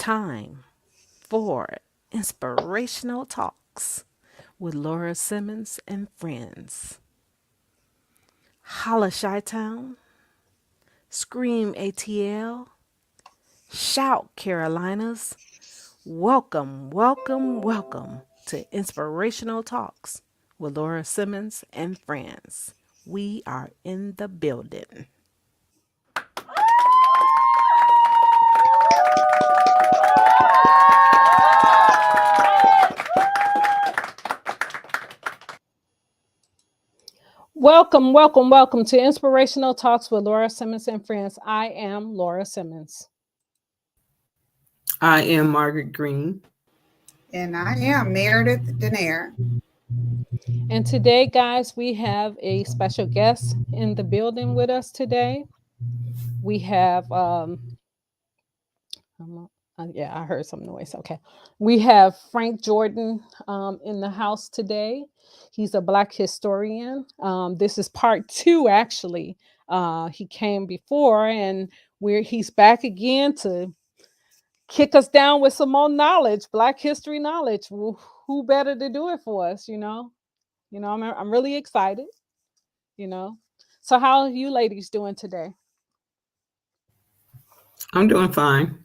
time for Inspirational Talks with Laura Simmons and friends. Holla Chi-Town, Scream ATL, Shout Carolinas. Welcome, welcome, welcome to Inspirational Talks with Laura Simmons and friends. We are in the building. Welcome, welcome, welcome to Inspirational Talks with Laura Simmons and friends. I am Laura Simmons. I am Margaret Green. And I am Meredith Denaire. And today, guys, we have a special guest in the building with us today. We have, yeah, I heard some noise. Okay. We have Frank Jordan in the house today. He's a Black historian. This is part two, actually. He came before, and he's back again to kick us down with some more knowledge, Black history knowledge. Who better to do it for us, I'm really excited, So how are you ladies doing today? I'm doing fine.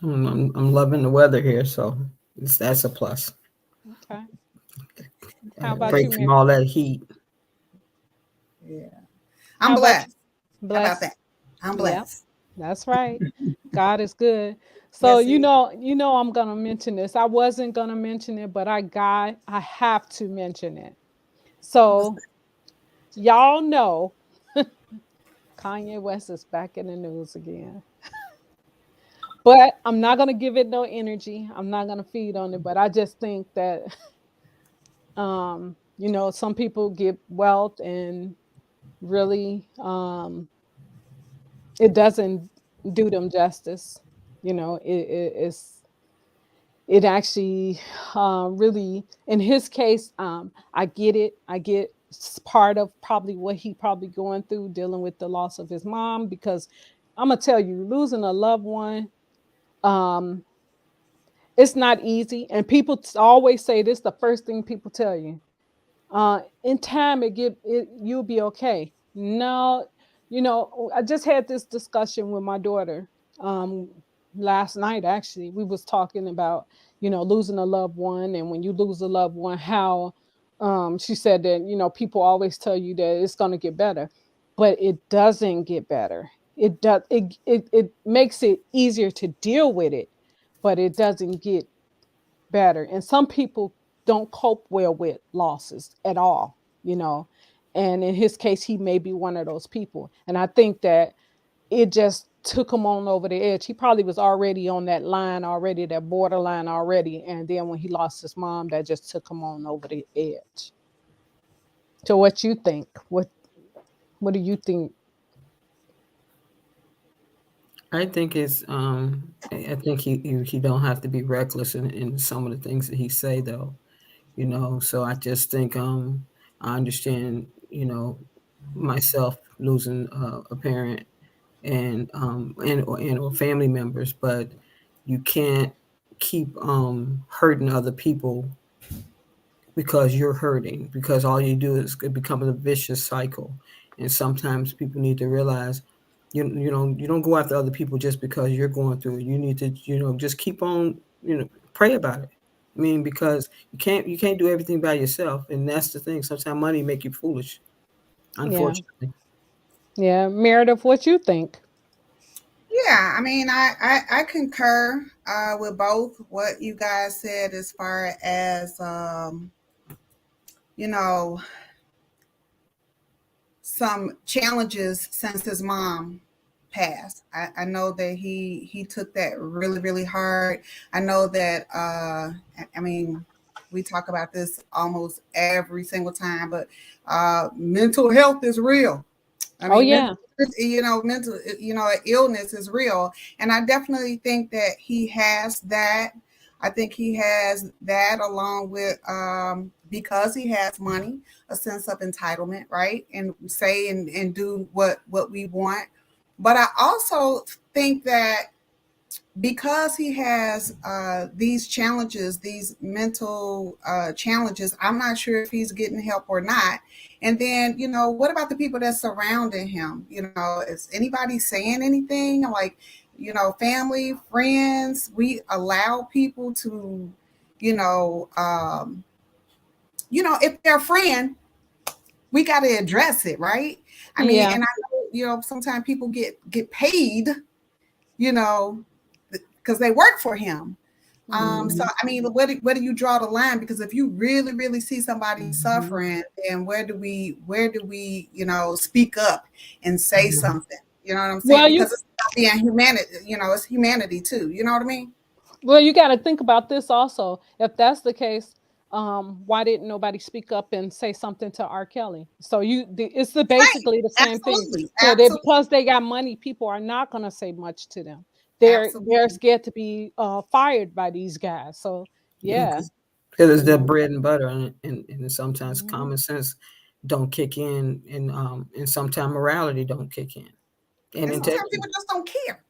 I'm loving the weather here, so that's a plus. Okay. How about break you, from Mary? all that heat. Yeah. How I'm about blessed. you? How about Blessed. that? I'm Yeah, blessed. that's right. God is good. So Yes, he is. I'm gonna mention this. I wasn't gonna mention it, but I have to mention it. What's So y'all know Kanye West is back in the news again. But I'm not gonna give it no energy. I'm not gonna feed on it. But I just think that some people get wealth and really it doesn't do them justice. It's it actually really, in his case, I get it. I get part of probably what he probably going through dealing with the loss of his mom, because I'm gonna tell you, losing a loved one, um it's not easy, and people always say this, the first thing people tell you, in time you'll be okay. No, I just had this discussion with my daughter um last night. Actually, we was talking about losing a loved one, and when you lose a loved one, how she said that people always tell you that it's going to get better, but it doesn't get better. It makes it easier to deal with it, but it doesn't get better. And some people don't cope well with losses at all, And in his case, he may be one of those people. And I think that it just took him on over the edge. He probably was already on that line already, that borderline already. And then when he lost his mom, that just took him on over the edge. So what you think? What do you think? I think I think he don't have to be reckless in some of the things that he say though. So I just think I understand, myself losing a parent and or family members, but you can't keep hurting other people because you're hurting, because all you do is it becomes a vicious cycle. And sometimes people need to realize you don't go after other people just because you're going through it. You need to just keep on, pray about it. I mean, because you can't do everything by yourself, and that's the thing. Sometimes money make you foolish, Yeah. unfortunately. Yeah. Meredith, what you think? Yeah, I mean, I concur with both what you guys said as far as, you know, some challenges since his mom passed. I know that he took that really, really hard. I know that, I mean, we talk about this almost every single time, but mental health is real. I Oh mean, yeah. mental, illness is real. And I definitely think that he has that. I think he has that along with, because he has money, a sense of entitlement, right? And say and do what we want. But I also think that because he has these challenges, these mental challenges, I'm not sure if he's getting help or not. And then, you know, what about the people that's surrounding him? You know, is anybody saying anything? Like, you know, family, friends, we allow people to, you know, um, if they're a friend, we got to address it, right? I mean, Yeah. and I know, you know, sometimes people get paid, you know, because they work for him. So Mhm. I mean, where do you draw the line? Because if you really, really see somebody suffering, then where do we, you know, speak up and say something? You know what I'm saying? Well, you Because it's not being humanity, you know, it's humanity too. You know what I mean? well, you got to think about this also. If that's the case, why didn't nobody speak up and say something to R. Kelly? So it's Same. basically the same thing. Absolutely. So they Absolutely. because they got money, people are not going to say much to them. They're Absolutely. scared to be fired by these guys. So Yeah, yeah, because it's you their know. bread and butter, and sometimes Mhm. common sense don't kick in, and sometimes morality don't kick in, and And sometimes integrity. people just don't care.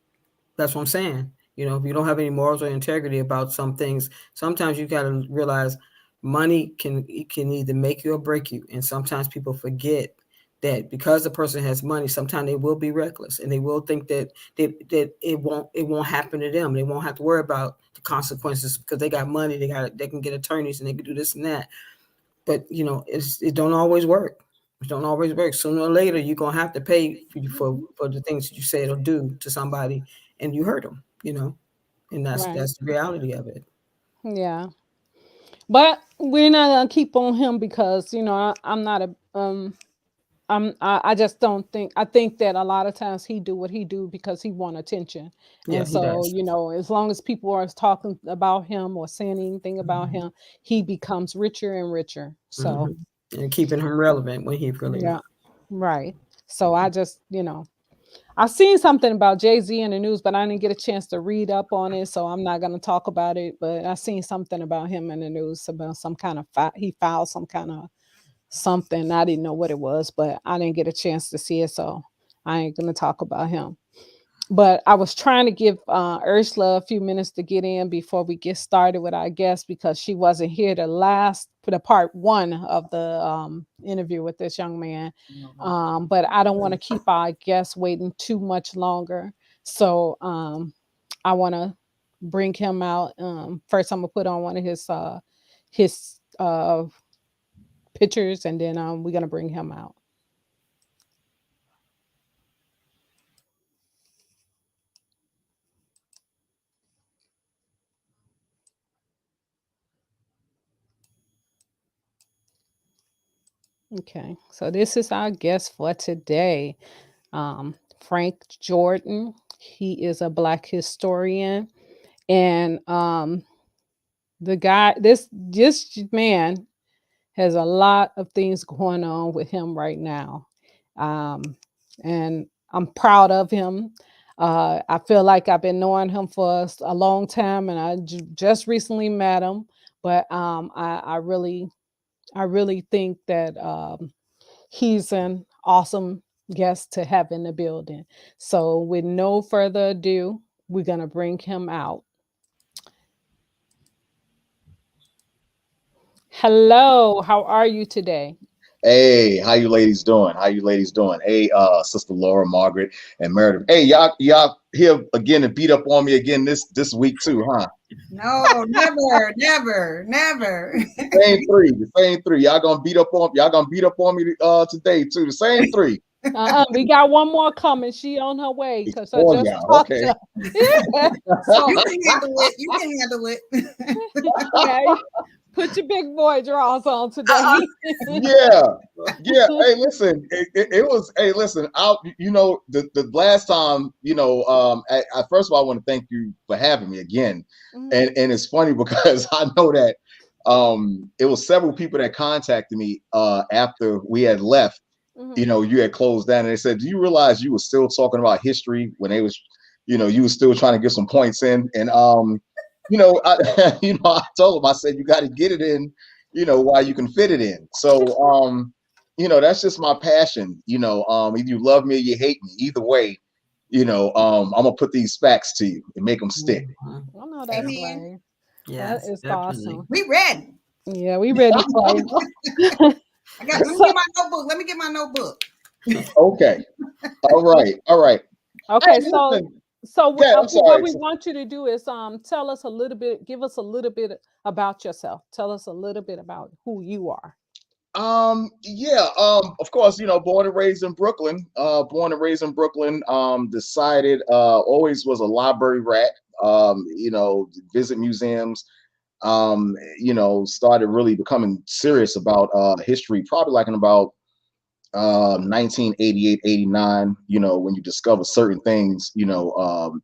That's what I'm saying. You know, if you don't have any morals or integrity about some things, sometimes you got to realize money can either make you or break you. And sometimes people forget that because the person has money, sometimes they will be reckless and they will think that that it won't happen to them. They won't have to worry about the consequences because they got money. They can get attorneys and they can do this and that. But you know, it don't always work. It don't always work. Sooner or later, you're gonna have to pay for the things that you said or do to somebody, and you hurt them. You know, and Right. that's the reality of it. Yeah. But we're not gonna keep on him because I'm not a I just don't think I think that a lot of times he do what he do because he want attention. Yeah, And he so, does. as long as people are talking about him or saying anything about Hmm. him, he becomes richer and richer. So, Hmm. And keeping him relevant when he's really yeah, not. right. So I just, I seen something about Jay-Z in the news, but I didn't get a chance to read up on it, so I'm not going to talk about it, but I seen something about him in the news about some kind of he filed some kind of something. I didn't know what it was, but I didn't get a chance to see it, so I ain't gonna talk about him. But I was trying to give Ursula a few minutes to get in before we get started with our guest because she wasn't here the last for the part one of the interview with this young man. But I don't want to keep our guest waiting too much longer, so I want to bring him out. First, I'm gonna put on one of his pictures, and then we're gonna bring him out. Okay, so this is our guest for today, Frank Jordan. He is a Black historian, and the guy, this man has a lot of things going on with him right now, um, and I'm proud of him. I feel like I've been knowing him for a long time, and I just recently met him. But I really think that he's an awesome guest to have in the building. So, with no further ado, we're gonna bring him out. Hello, how are you today? Hey, how you ladies doing? How you ladies doing? Hey, Sister Laura, Margaret, and Meredith. Hey, y'all here again to beat up on me again this week too, huh? No, never, never, never. The same three. Y'all gonna beat up on me today too. The same three. We got one more coming. She on her way because I Oh just yeah, talked okay. to her. You So, can handle it. You can handle it. yeah, put your big boy drawers on today. Yeah, yeah. Hey, listen, it was. Hey, listen. The last time, first of all, I want to thank you for having me again, Mhm, and it's funny because I know that it was several people that contacted me after we had left. mhm. You had closed down, and they said, "Do you realize you were still talking about history when they was, you were still trying to get some points in?" And I told them, I said, "You got to get it in, while you can fit it in." So, that's just my passion. Either you love me or you hate me. Either way, I'm gonna put these facts to you and make them stick. Mhm. I know that's Amen. right. That Yes, is definitely. awesome. We ready. Yeah, we ready for you. Let me So, get my notebook. Let me get my notebook. Okay. All right. All right. Hey, okay, so listen. so Yeah, I'm what sorry. we want you to do is tell us a little bit, give us a little bit about yourself. Tell us a little bit about who you are. Yeah, of course, born and raised in Brooklyn. Decided, always was a library rat. Visit museums. Started really becoming serious about history, probably like in about 1988, 89, when you discover certain things, when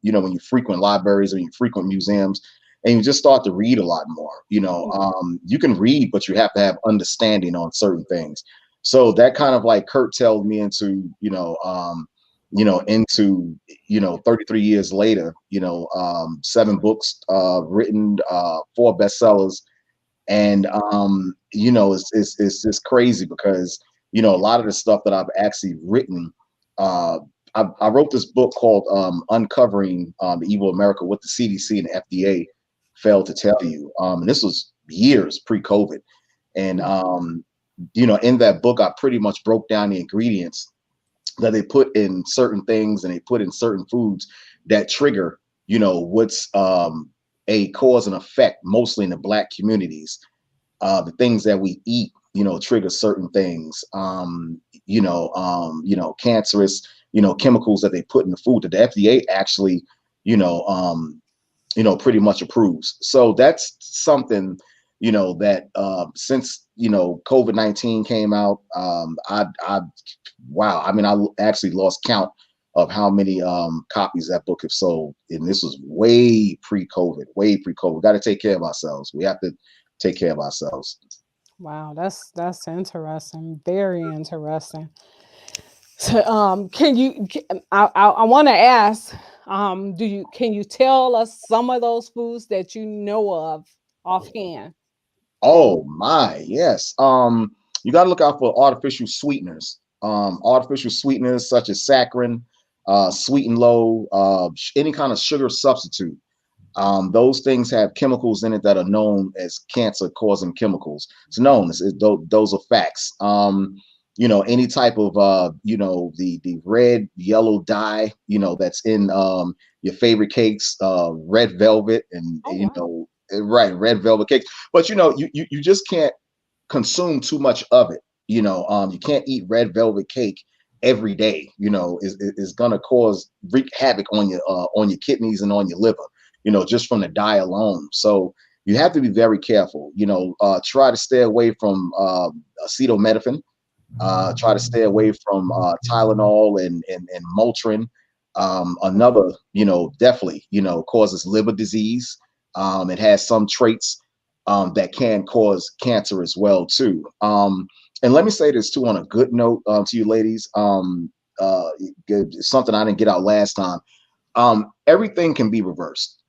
you frequent libraries or you frequent museums and you just start to read a lot more, you can read, but you have to have understanding on certain things. So that kind of like curtailed me into, into, 33 years later, 7 books written, 4 bestsellers, and it's just crazy because a lot of the stuff that I've actually written, uh I wrote this book called Uncovering the Evil America, what the CDC and FDA failed to tell you, and this was years pre-COVID. And in that book I pretty much broke down the ingredients that they put in certain things and they put in certain foods that trigger what's a cause and effect mostly in the Black communities. The things that we eat, trigger certain things. Cancerous, chemicals that they put in the food that the FDA actually, you know, um, pretty much approves. So that's something, that since COVID-19 came out, wow. I mean, I actually lost count of how many copies that book have sold, and this was way pre-COVID. Way pre-COVID. We got to take care of ourselves. We have to take care of ourselves. Wow, that's interesting. Very interesting. So, can you? I want to ask. Do you? Can you tell us some of those foods that you know of offhand? That Oh my, yes. You got to look out for artificial sweeteners such as saccharin, sweet and low, any kind of sugar substitute. Those things have chemicals in it that are known as cancer-causing chemicals. It's known. Those are facts. Any type of the red, yellow dye, that's in your favorite cakes, red velvet, and oh wow. right, red velvet cakes. But you just can't consume too much of it. You can't eat red velvet cake every day. Is gonna wreak havoc on your kidneys and on your liver. Just from the dye alone. So you have to be very careful. Try to stay away from acetaminophen. Try to stay away from Tylenol and Motrin. Another, definitely, causes liver disease. It has some traits that can cause cancer as well too. And let me say this too on a good note to you ladies. Uh, Something I didn't get out last time. Everything can be reversed.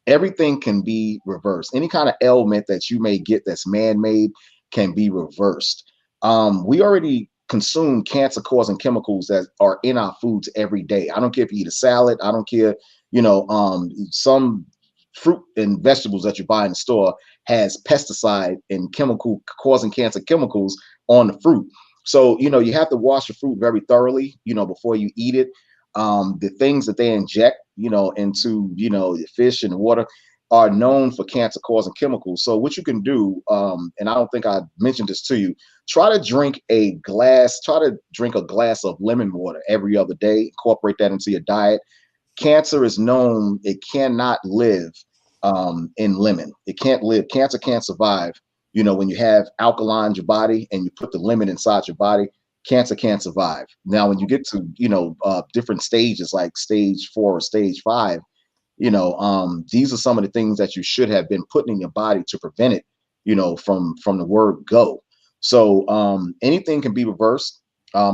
Everything can be reversed. Any kind of ailment that you may get that's man-made can be reversed. We already consume cancer-causing chemicals that are in our foods every day. I don't care if you eat a salad. I don't care, some fruit and vegetables that you buy in the store has pesticide and chemical causing cancer chemicals on the fruit. So, you have to wash your fruit very thoroughly, before you eat it. The things that they inject, into, the fish and water are known for cancer causing chemicals. So what you can do, and I don't think I mentioned this to you, try to drink a glass of lemon water every other day, incorporate that into your diet. Cancer is known, it cannot live in lemon. It can't live. Cancer can't survive. When you have alkaline in your body and you put the lemon inside your body, cancer can't survive. Now, when you get to different stages like stage 4 or stage 5, these are some of the things that you should have been putting in your body to prevent it, from the word go. So anything can be reversed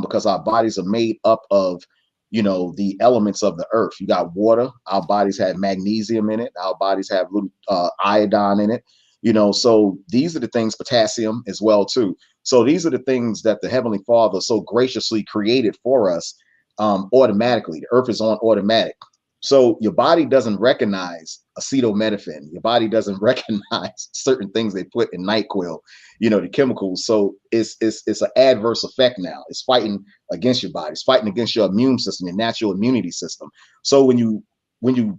because our bodies are made up of the elements of the earth. You got water. Our bodies have magnesium in it. Our bodies have little iodine in it. So these are the things, potassium as well too. So these are the things that the Heavenly Father so graciously created for us automatically. The earth is on automatic. So your body doesn't recognize acetaminophen. Your body doesn't recognize certain things they put in NyQuil, the chemicals. So it's an adverse effect now. It's fighting against your body. It's fighting against your immune system, your natural immunity system. So when you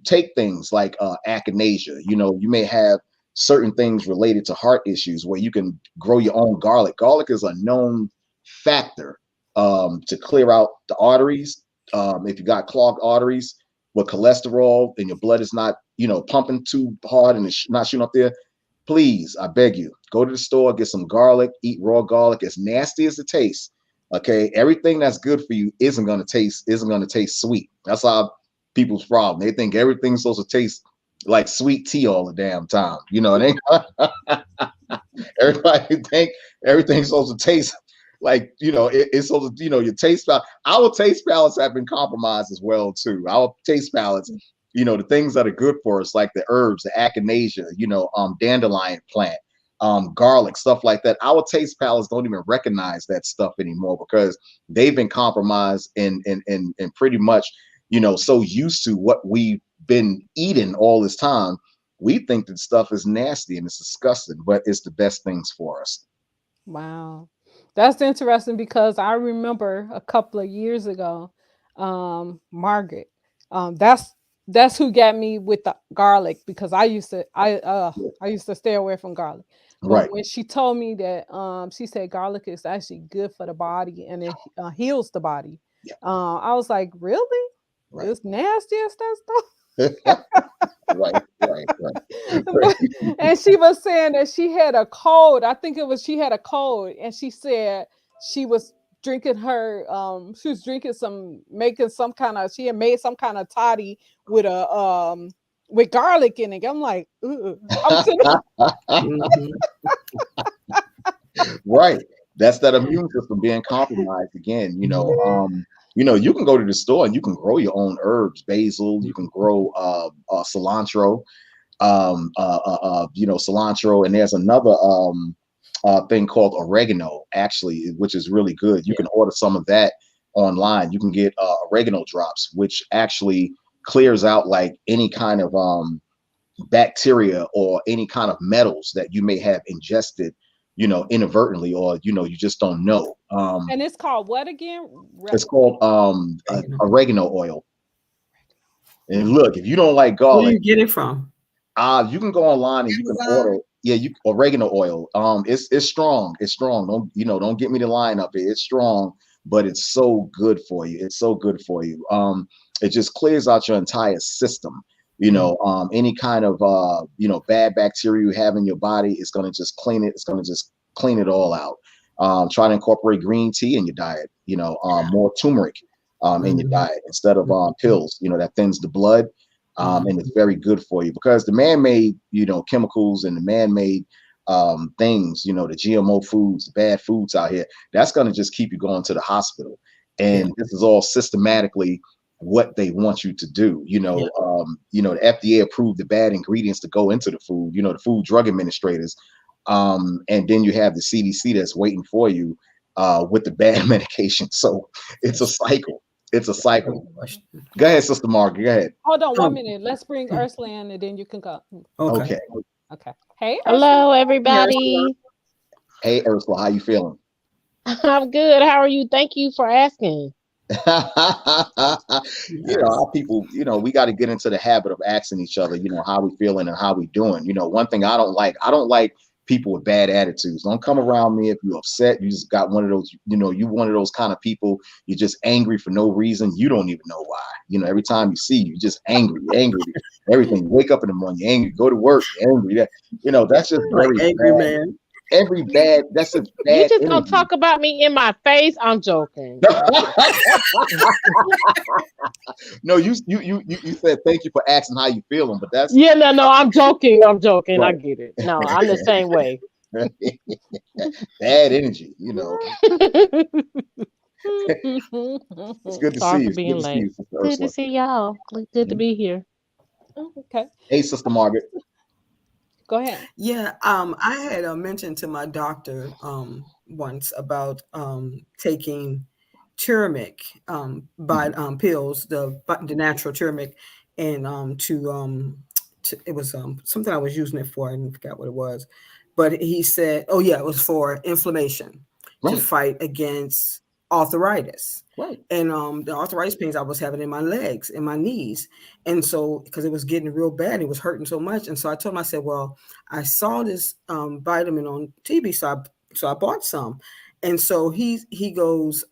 take things like echinacea, you may have certain things related to heart issues where you can grow your own garlic. Garlic is a known factor to clear out the arteries. If you got clogged arteries with cholesterol and your blood is not, pumping too hard and it's not shooting up there, please, I beg you, go to the store, get some garlic, eat raw garlic, as nasty as it tastes. Okay, everything that's good for you isn't gonna taste sweet. That's how people's problem. They think everything's supposed to taste like sweet tea all the damn time. It ain't everybody think everything's supposed to taste like it's supposed to, your taste palate. Our taste palates have been compromised as well too. Our taste palates, the things that are good for us, like the herbs, the echinacea, dandelion plant, garlic, stuff like that. Our taste palates don't even recognize that stuff anymore because they've been compromised and pretty much, so used to what we've been eating all this time. We think that stuff is nasty and it's disgusting, but it's the best things for us. Wow. That's interesting because I remember a couple of years ago, Margaret, that's who got me with the garlic because I used to stay away from garlic. But Right. when she told me that she said garlic is actually good for the body and it heals the body. Yeah. I was like, really? Right. It's nasty as that stuff. Right. And she was saying that she had a cold. I think it was she had a cold, and she said she was drinking she was drinking she had made some kind of toddy with garlic in it. I'm like, ooh. Mhm. Right. That's that immune system being compromised again. You can go to the store and you can grow your own herbs, basil. You can grow cilantro. Cilantro, and there's another thing called oregano, actually, which is really good. You can order some of that online. You can get oregano drops, which actually clears out like any kind of bacteria or any kind of metals that you may have ingested, inadvertently, or you just don't know. And it's called what again? It's called oregano oil. And look, if you don't like Where do garlic, you get it from? you can go online and you can order. Yeah, oregano oil. It's strong. It's strong. Don't get me to line up it. It's strong, but it's so good for you. It's so good for you. It just clears out your entire system. Any kind of bad bacteria you have in your body, it's gonna just clean it. It's gonna just clean it all out. Try to incorporate green tea in your diet. More turmeric in your diet instead of pills. That thins the blood. And it's very good for you because the man-made, chemicals and the man-made things, the GMO foods, the bad foods out here, that's going to just keep you going to the hospital. And this is all systematically what they want you to do. The FDA approved the bad ingredients to go into the food, the Food Drug Administrators. And then you have the CDC that's waiting for you with the bad medication. So it's a cycle. It's a cycle. Go ahead, Sister Margaret. Go ahead. Hold on 1 minute. Let's bring Ursula in and then you can go. Okay. Okay. Hey, Ursula. Hello, everybody. Hey, Ursula, how you feeling? I'm good. How are you? Thank you for asking. Our people, we got to get into the habit of asking each other, how we feeling and how we doing. One thing I don't like people with bad attitudes. Don't come around me if you're upset. You just got one of those, you one of those kind of people. You're just angry for no reason. You don't even know why. Every time you see you, you're just angry. Everything. You wake up in the morning, you're angry. Go to work, you're angry. That's just very angry bad. man. That's a bad. You just gonna talk about me in my face? I'm joking. No, you said thank you for asking how you feeling, but that's no, I'm joking. Right. I get it. No, I'm the same way. bad energy, It's good to Sorry see you. for being late. Good to see y'all. Good to be here. Okay. Hey, Sister Margaret. Go ahead. Yeah, I had mentioned to my doctor once about taking turmeric by pills, the natural turmeric, and it was something I was using it for. I forgot what it was, but he said, oh yeah, it was for inflammation to Right. fight against arthritis. Right. And the arthritis pains I was having in my legs and my knees. And so, because it was getting real bad, it was hurting so much. And so I told him, I said, well, I saw this vitamin on TV, so I bought some. And so he goes,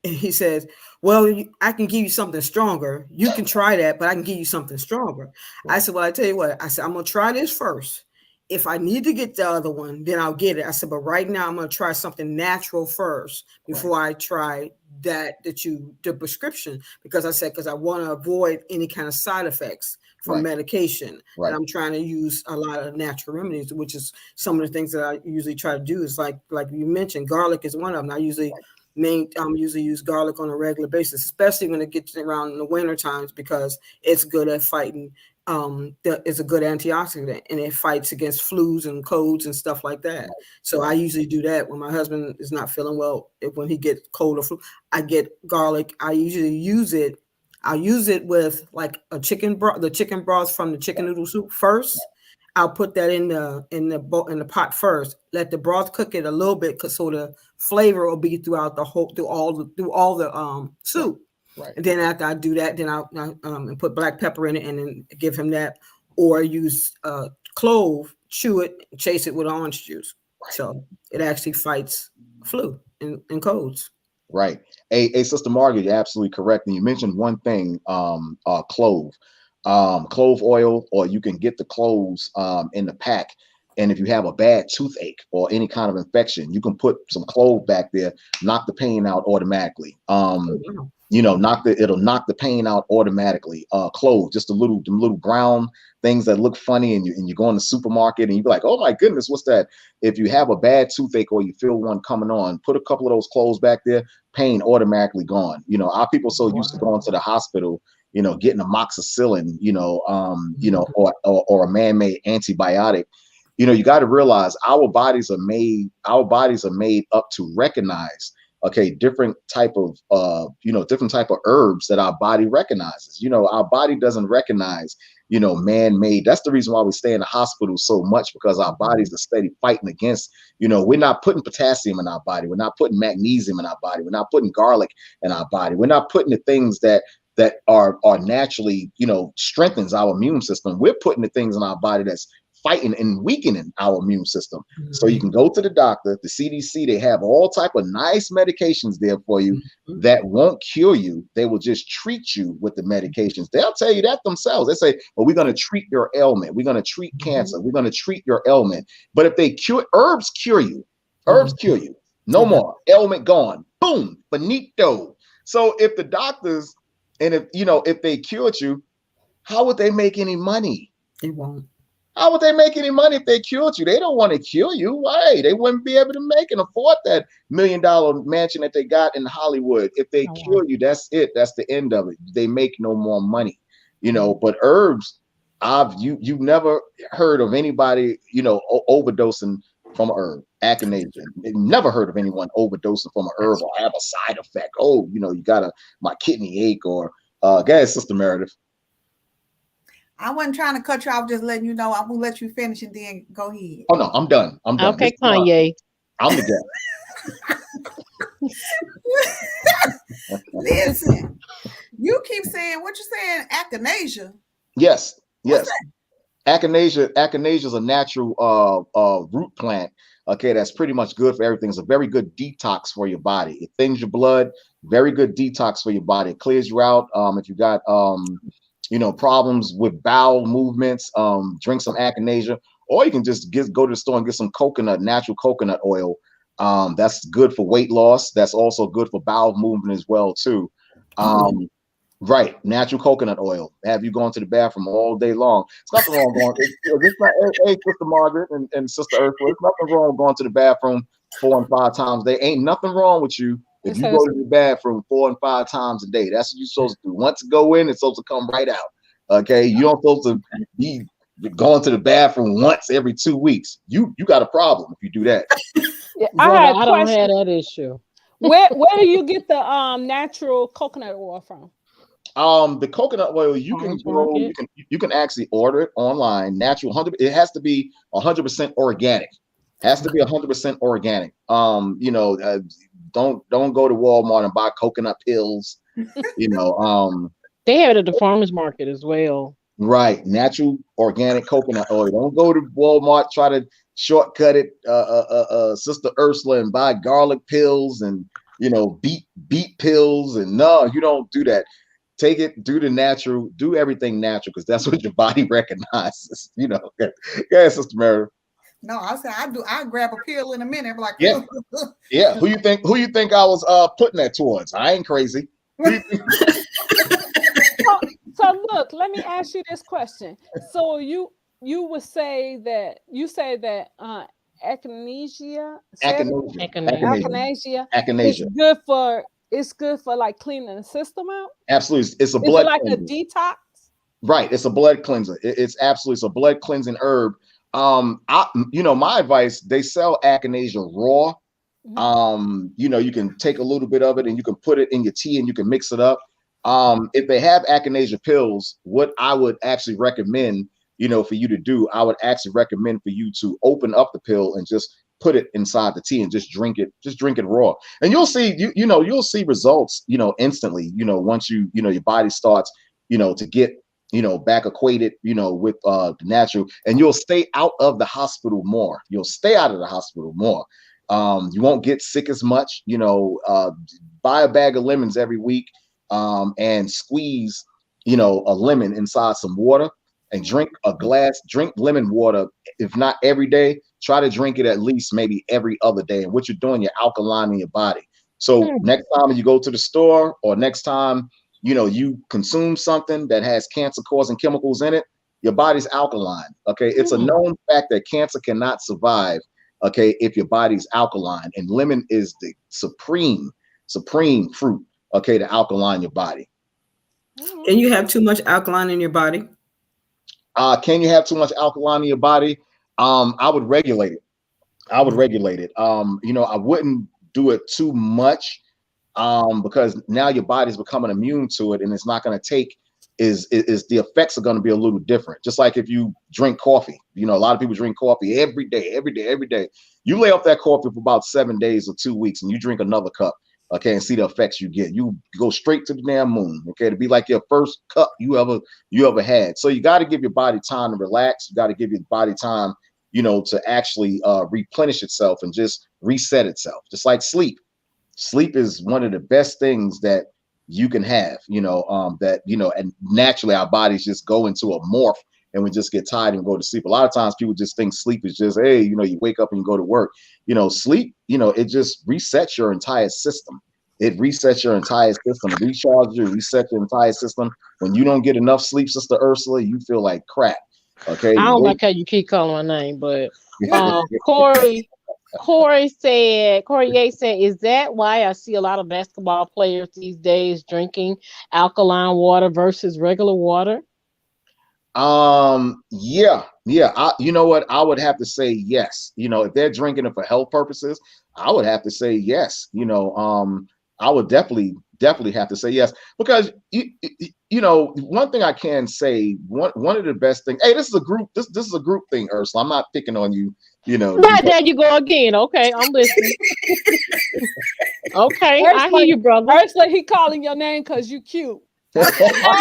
he says, well, I can give you something stronger. You can try that, but I can give you something stronger. I said, well, I tell you what, I said, I'm going to try this first. If I need to get the other one, then I'll get it. I said, but right now I'm going to try something natural first before I try the prescription, because I said, because I want to avoid any kind of side effects from medication. And I'm trying to use a lot of natural remedies, which is some of the things that I usually try to do is like you mentioned, garlic is one of them. I usually use garlic on a regular basis, especially when it gets around in the winter times, because it's good at fighting. It's a good antioxidant, and it fights against flus and colds and stuff like that. So I usually do that when my husband is not feeling well. When he gets cold or flu, I get garlic. I usually use it. I'll use it with like a chicken broth, the chicken broth from the chicken noodle soup first. I'll put that in the pot first. Let the broth cook it a little bit, so the flavor will be throughout all the soup. Right. And then after I do that, then I'll put black pepper in it and then give him that, or use clove, chew it, chase it with orange juice. Right. So it actually fights flu and colds. Right. Hey, Sister Margaret, you're absolutely correct. And you mentioned one thing, clove oil, or you can get the cloves in the pack. And if you have a bad toothache or any kind of infection, you can put some clove back there, knock the pain out automatically. It'll knock the pain out automatically. Clove, just the little brown things that look funny, and you go in the supermarket and you be like, oh my goodness, what's that? If you have a bad toothache or you feel one coming on, put a couple of those cloves back there, pain automatically gone. Our people so used to going to the hospital, getting amoxicillin, or a man-made antibiotic. You got to realize our bodies are made up to recognize different type of herbs that our body recognizes. Our body doesn't recognize man-made. That's the reason why we stay in the hospital so much, because our bodies are steady fighting against, we're not putting potassium in our body, we're not putting magnesium in our body, we're not putting garlic in our body, we're not putting the things that are naturally strengthens our immune system. We're putting the things in our body that's fighting and weakening our immune system. Mm-hmm. So you can go to the doctor, the CDC, they have all type of nice medications there for you that won't cure you. They will just treat you with the medications. They'll tell you that themselves. They say, well, we're going to treat your ailment. We're going to treat cancer. We're going to treat your ailment. But if they herbs cure you. Herbs cure you. No more. Ailment gone. Boom. Finito. So if the doctors, and if they cured you, how would they make any money? They won't. How would they make any money if they cured you? They don't want to cure you. Why? They wouldn't be able to make and afford that $1 million mansion that they got in Hollywood. If they cure you, that's it. That's the end of it. They make no more money, But herbs, you've never heard of anybody, overdosing from an herb. Echinacea. Never heard of anyone overdosing from an herb or have a side effect. Oh, you got my kidney ache, or go ahead, Sister Meredith. I wasn't trying to cut you off, just letting you know. I'm gonna let you finish and then go ahead. Oh no, I'm done. Okay, Kanye. I'm the guy. Listen, you keep saying what you saying, echinacea. Yes. Echinacea is a natural root plant. Okay, that's pretty much good for everything. It's a very good detox for your body. It thins your blood. Very good detox for your body. It clears you out. If you got problems with bowel movements, drink some echinacea, or you can just go to the store and get some natural coconut oil. That's good for weight loss. That's also good for bowel movement as well too. Right, natural coconut oil. Have you gone to the bathroom all day long? It's nothing wrong going. Hey, Sister Margaret and Sister Ursula, it's nothing wrong going to the bathroom 4 and 5 times a day. Ain't nothing wrong with you. If you go to the bathroom 4 and 5 times a day, that's what you're supposed to do. Once you go in, it's supposed to come right out. Okay, you don't supposed to be going to the bathroom once every 2 weeks. You got a problem if you do that. I don't have that issue. Where do you get the natural coconut oil from? The coconut oil Farmers market. you can actually order it online. Natural 100. It has to be 100% organic. Has to be 100% organic. Don't go to Walmart and buy coconut pills. You know, They have it at the farmers market as well. right, natural organic coconut oil. Don't go to Walmart, try to shortcut it, Sister Ursula, and buy garlic pills and beet pills. And no, you don't do that. Take it, do the natural, do everything natural, because that's what your body recognizes. Yeah, Sister Mary. No, I said I do. I grab a pill in a minute. I'm like, Yeah. Yeah. Who you think I was putting that towards? I ain't crazy. So look, let me ask you this question. So you would say that echinacea, echinacea Echinacea. it's good for like cleaning the system out. Absolutely, it's a Is blood it like cleanser. a detox? Right, it's a blood cleanser. It's a blood cleansing herb. My advice: they sell echinacea raw. You can take a little bit of it and you can put it in your tea and you can mix it up. If they have echinacea pills, what I would actually recommend, for you to do, I would actually recommend for you to open up the pill and just put it inside the tea and just drink it raw. And you'll see, you'll see results, instantly, once your body starts, to get, back acquainted, with the natural, and you'll stay out of the hospital more. You'll stay out of the hospital more. You won't get sick as much, buy a bag of lemons every week, and squeeze, a lemon inside some water and drink lemon water. If not every day, try to drink it at least maybe every other day. And what you're doing, you're alkalining your body. So next time you go to the store, or next time, you consume something that has cancer causing chemicals in it, your body's alkaline. Okay. It's a known fact that cancer cannot survive, okay, if your body's alkaline, and lemon is the supreme fruit, okay, to alkaline your body. And you have too much alkaline in your body? Can you have too much alkaline in your body? I would regulate it. I wouldn't do it too much, because now your body's becoming immune to it, and it's not going to take is the effects are going to be a little different. Just like if you drink coffee, a lot of people drink coffee every day. You lay off that coffee for about 7 days or 2 weeks, and you drink another cup, okay, and see the effects you get. You go straight to the damn moon, okay, to be like your first cup you ever had. So you got to give your body time to relax. You got to give your body time, to actually replenish itself and just reset itself. Just like sleep. Sleep is one of the best things that you can have, and naturally our bodies just go into a morph and we just get tired and go to sleep. A lot of times people just think sleep is just, hey, you wake up and you go to work. Sleep, it just resets your entire system. It resets your entire system, recharges you, resets your entire system. When you don't get enough sleep, Sister Ursula, you feel like crap. Okay. I don't like how you keep calling my name, but Corey Yates said, is that why I see a lot of basketball players these days drinking alkaline water versus regular water? Yeah. You know what? I would have to say yes. If they're drinking it for health purposes, I would have to say yes. I would definitely have to say yes, because one thing I can say, one of the best things. Hey, this is a group. This is a group thing, Ursula. I'm not picking on you. There you go again. Okay, I'm listening. Okay, Ursula, I hear you, brother. Ursula, he calling your name because you cute. Oh,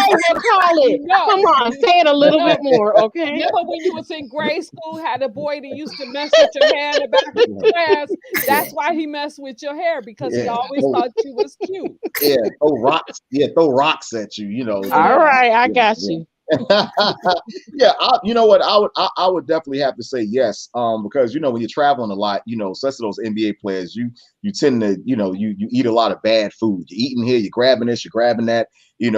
we'll call it. Come on, say it a little bit more, okay? Remember when you was in grade school, had a boy that used to mess with your hair in the back of the class? That's why he messed with your hair, because he always thought you was cute. Yeah, throw rocks at you. All right, I got you. Yeah, you know what? I would definitely have to say yes, because when you're traveling a lot, especially those NBA players, you tend to you eat a lot of bad food. You're eating here, you're grabbing this, you're grabbing that, and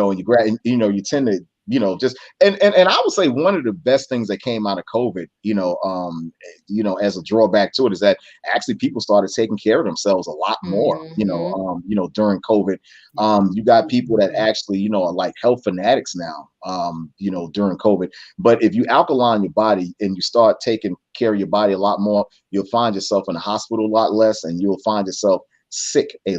you tend to just and I would say one of the best things that came out of COVID, as a drawback to it, is that actually people started taking care of themselves a lot more, during COVID. You got people that actually, are like health fanatics now, during COVID. But if you alkaline your body and you start taking care of your body a lot more, you'll find yourself in the hospital a lot less, and you'll find yourself sick a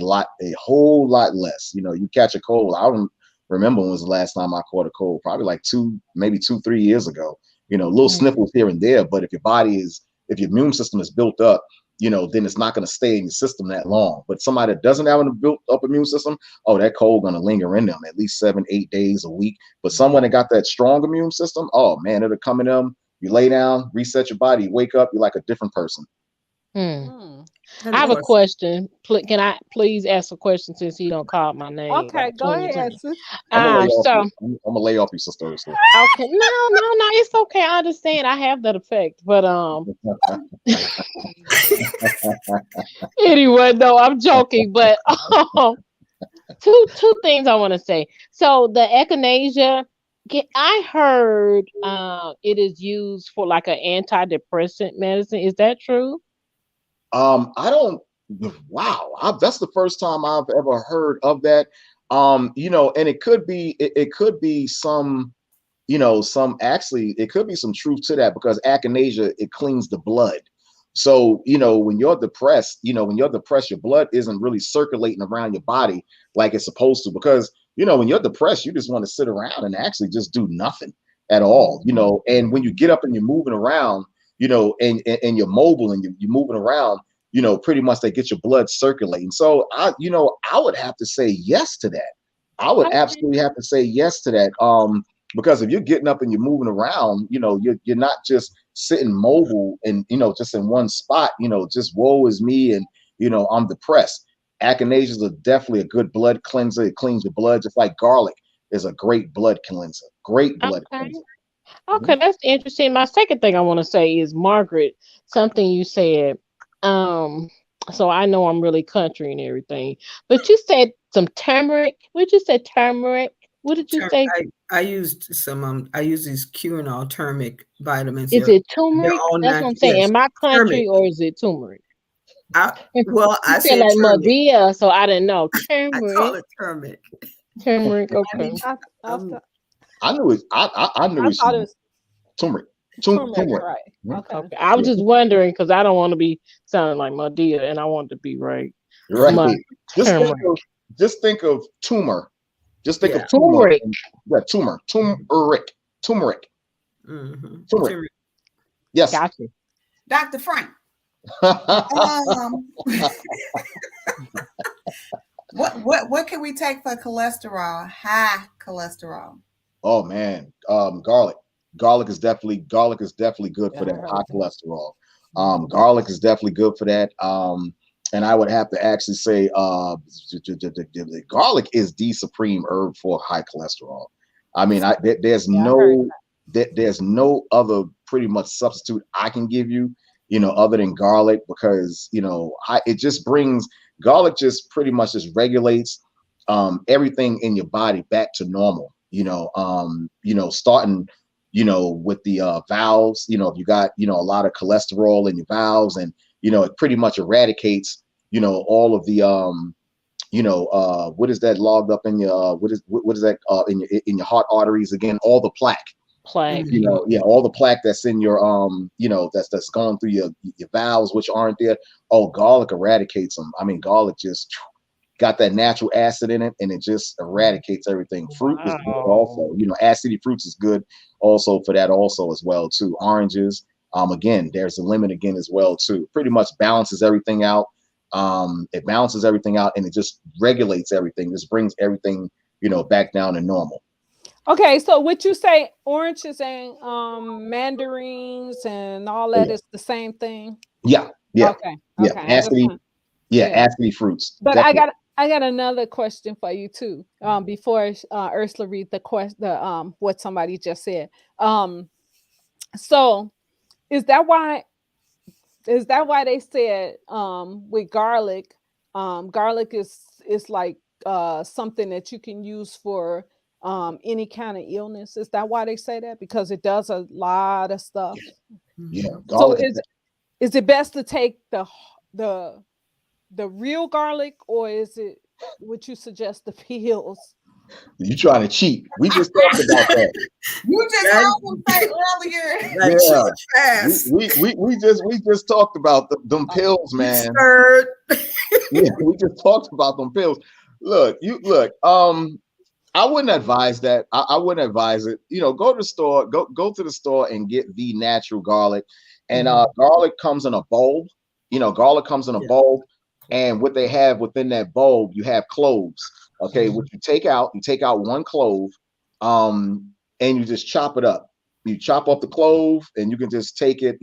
whole lot less. You know, you catch a cold. I don't remember when was the last time I caught a cold. Probably like 3 years ago. You know, little sniffles here and there. But if if your immune system is built up, you know, then it's not going to stay in your system that long. But somebody that doesn't have a built up immune system, oh, that cold going to linger in them at least 7, 8 days a week. But someone that got that strong immune system, oh man, it'll come in them. You lay down, reset your body, you wake up, you're like a different person. Hmm. I have a question. Can I please ask a question since he don't call my name Okay, like go 20 ahead, times? sis. I'm gonna lay off So you. I'm gonna lay off you, Sister Ursula. okay, no, it's okay. I understand. I have that effect, but anyway, no, I'm joking. But two things I want to say. So the echinacea, I heard it is used for like an antidepressant medicine. Is that true? I don't. Wow, that's the first time I've ever heard of that. You know, and it could be some, you know, actually it could be some truth to that because echinacea, it cleans the blood. So, you know, when you're depressed, your blood isn't really circulating around your body like it's supposed to. Because, you know, when you're depressed, you just want to sit around and actually just do nothing at all, you know. And when you get up and you're moving around, you know, and you're mobile and you're moving around, you know, pretty much they get your blood circulating. So I would have to say yes to that. I would Okay. absolutely have to say yes to that. Because if you're getting up and you're moving around, you know, you're not just sitting mobile and, you know, just in one spot, you know, just woe is me and, you know, I'm depressed. Echinaceas are definitely a good blood cleanser. It cleans your blood just like garlic is a great blood cleanser. Great blood Okay. cleanser. Okay, that's interesting. My second thing I want to say is Margaret, something you said. Um, so I know I'm really country and everything, but you said some turmeric. What did you say? Turmeric. What did you say? I use these Qunol turmeric vitamins. Is They're it turmeric? all That's what natural. I'm saying. Yes, Am I country turmeric. or is it turmeric? I You said said like turmeric. Medea, so I didn't know. I call Turmeric. it turmeric. Turmeric. I Okay. need. I, I, Um, th- I knew it. I knew I it. thought it was Turmeric. turmeric, Turmeric. right? Mhm. Okay. Okay. I was Yeah. just wondering because I don't want to be sounding like Medea, and I want to be right. Right. Mud Just think turmeric. of just think of tumor. Just think of yeah. tumor. Turmeric. Yeah, tumor. Turmeric. Turmeric. Turmeric. Turmeric. Yes. Gotcha. Dr. Frank, um, what can we take for cholesterol? High cholesterol. Oh man, garlic. Garlic is definitely good Yeah, for I that heard high that. cholesterol. Garlic is definitely good for that. And I would have to actually say, garlic is the supreme herb for high cholesterol. I mean, Yeah, I heard there's no other pretty much substitute I can give you, you know, other than garlic because you know, it just brings garlic just pretty much just regulates everything in your body back to normal. You know, starting, you know, with the valves, you know, if you got, you know, a lot of cholesterol in your valves and, you know, it pretty much eradicates, you know, all of the, what is that logged up in your, what is that in your heart arteries again, all the plaque, Plaque. you know, yeah, all the plaque that's in your, you know, that's going through your valves, which aren't there. Oh, garlic eradicates them. I mean, garlic just got that natural acid in it and it just eradicates everything. Fruit is good Wow. also, you know, acidy fruits is good also for that also as well too. Oranges, again, there's a limit again as well too. Pretty much balances everything out. It balances everything out and it just regulates everything. Just brings everything, you know, back down to normal. Okay, so what you say, oranges and mandarins and all Oh, that yeah, is the same thing? yeah, yeah, Okay, yeah. okay. I just Acidy, want, yeah, yeah. acidy fruits, But definitely. I got another question for you too. Before Ursula read the question, the what somebody just said. So is that why they said with garlic, garlic is like something that you can use for any kind of illness? Is that why they say that? Because it does a lot of stuff. Yeah, So garlic. is it best to take the real garlic, or is it, would you suggest the pills? You trying to cheat? We just talked about that. You just heard him say earlier. Like Yeah. fast. We just talked about them pills, man. Stirred. Yeah, we just talked about them pills. Look. I wouldn't advise that. I wouldn't advise it. Go to the store. Go to the store and get the natural garlic. And garlic comes in a bowl. Garlic comes in a bowl. And what they have within that bowl, you have cloves. Okay, what you take out one clove, and you just chop it up. You chop up the clove, and you can just take it.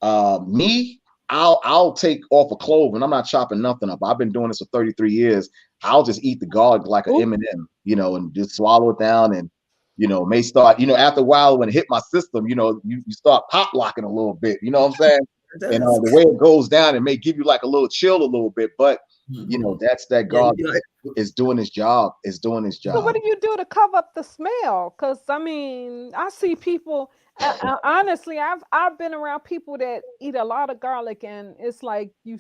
I'll take off a clove, and I'm not chopping nothing up. I've been doing this for 33 years. I'll just eat the garlic like an M&M, and just swallow it down, and may start, after a while when it hit my system, you start pop locking a little bit. You know what I'm saying? And the way it goes down, it may give you like a little chill a little bit, but that's that garlic is doing its job. So what do you do to cover up the smell? Because I see people. Honestly, I've been around people that eat a lot of garlic, and it's like you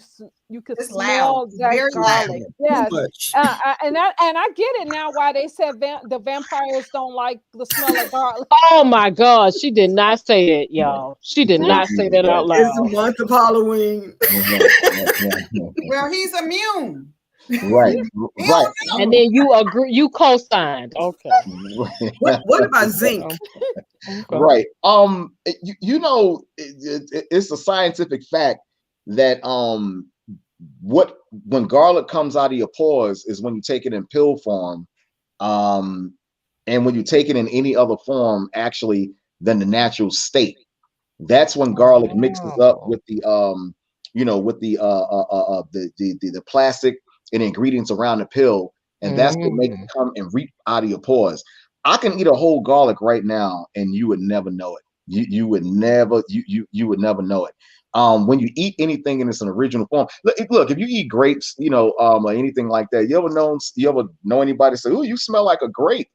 could It's smell loud. that Very garlic. loud. Yes, and I get it now why they said the vampires don't like the smell of garlic. Oh my God, she did not say that, y'all. She did not say that out It's the loud. month of Halloween. Well, he's immune. Right. And then you agree, you co-signed. Okay. What about zinc? Okay. Right. It's a scientific fact that when garlic comes out of your pores is when you take it in pill form, and when you take it in any other form actually than the natural state. That's when garlic mixes up with the the plastic and ingredients around the pill, and that's what makes it come and reap out of your pores. I can eat a whole garlic right now, and you would never know it. You would never know it. When you eat anything in its original form, look, if you eat grapes, or anything like that, you ever know anybody say, "Oh, you smell like a grape"?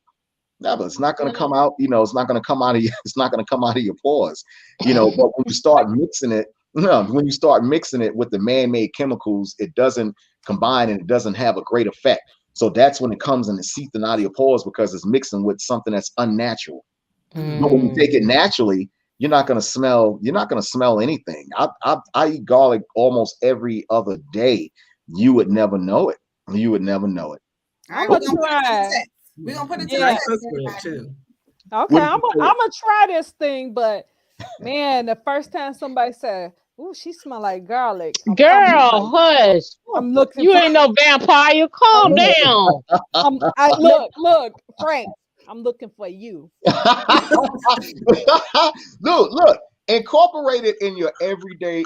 No, but it's not going to come out. It's not going to come out of you. It's not going to come out of your pores. But when you start mixing it, when you start mixing it with the man-made chemicals, it doesn't combine and it doesn't have a great effect. So that's when it comes and it's seeping out of your pores because it's mixing with something that's unnatural. But when you take it naturally, you're not going to smell. You're not going to smell anything. I eat garlic almost every other day. You would never know it. You would never know it. All right, I'm gonna try. we're gonna put it to Yeah. the test, everybody. Too. Okay, I'm gonna try this thing, but man, the first time somebody said, "Ooh, she smell like garlic," Girl, hush. I'm looking. You ain't no vampire. Calm down. Look, Frank. I'm looking for you. Look. Incorporate it in your everyday